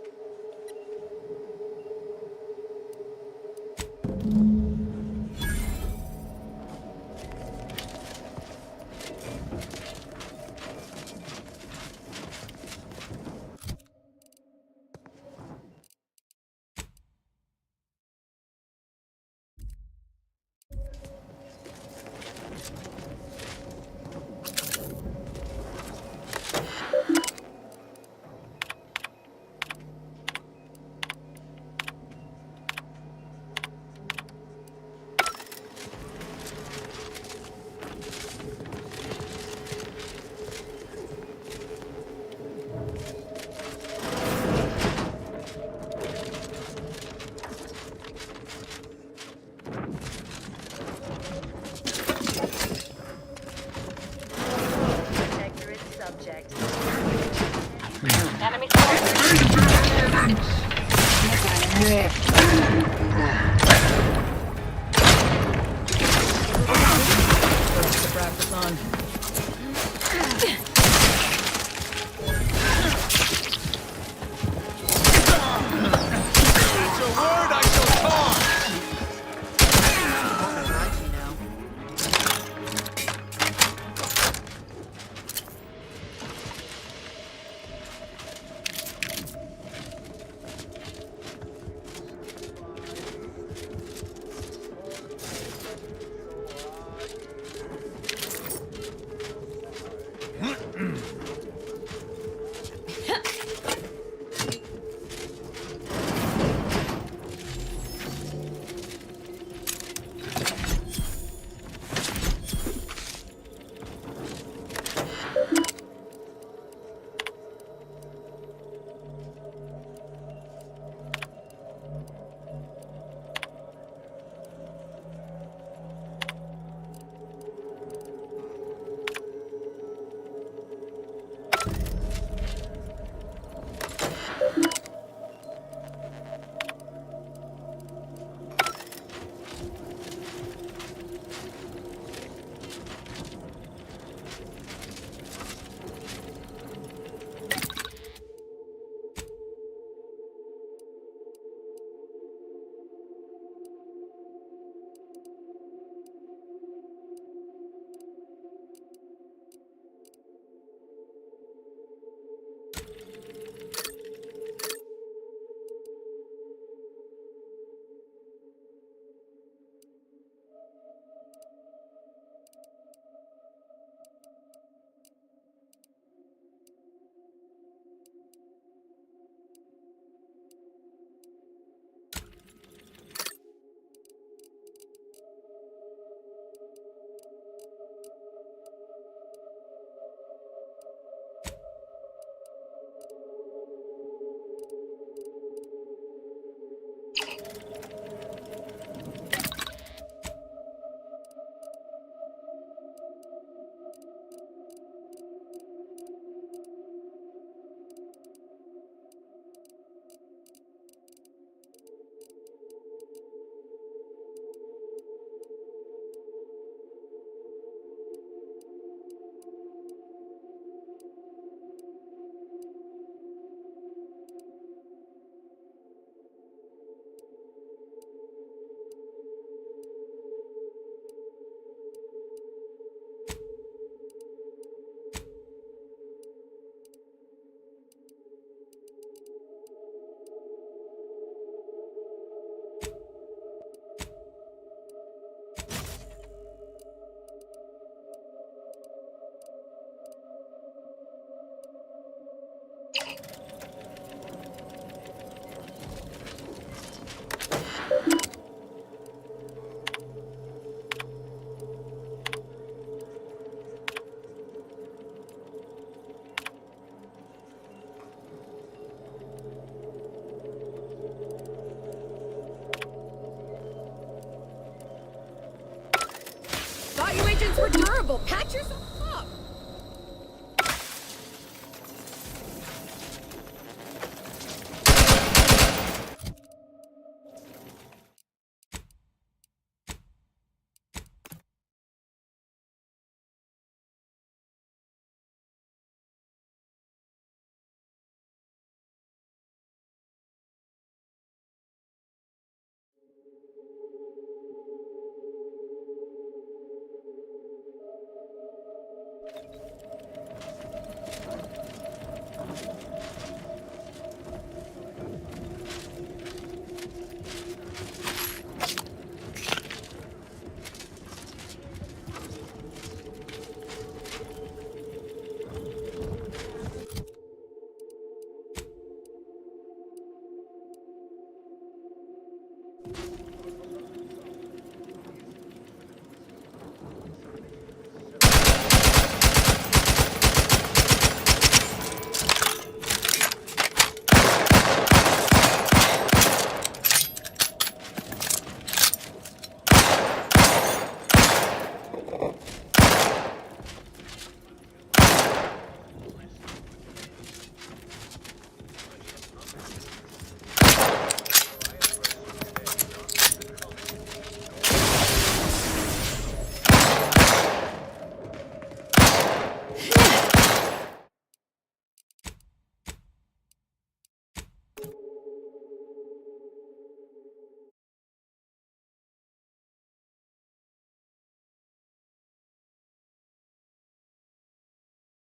Thought you agents were durable. Patch yourself up.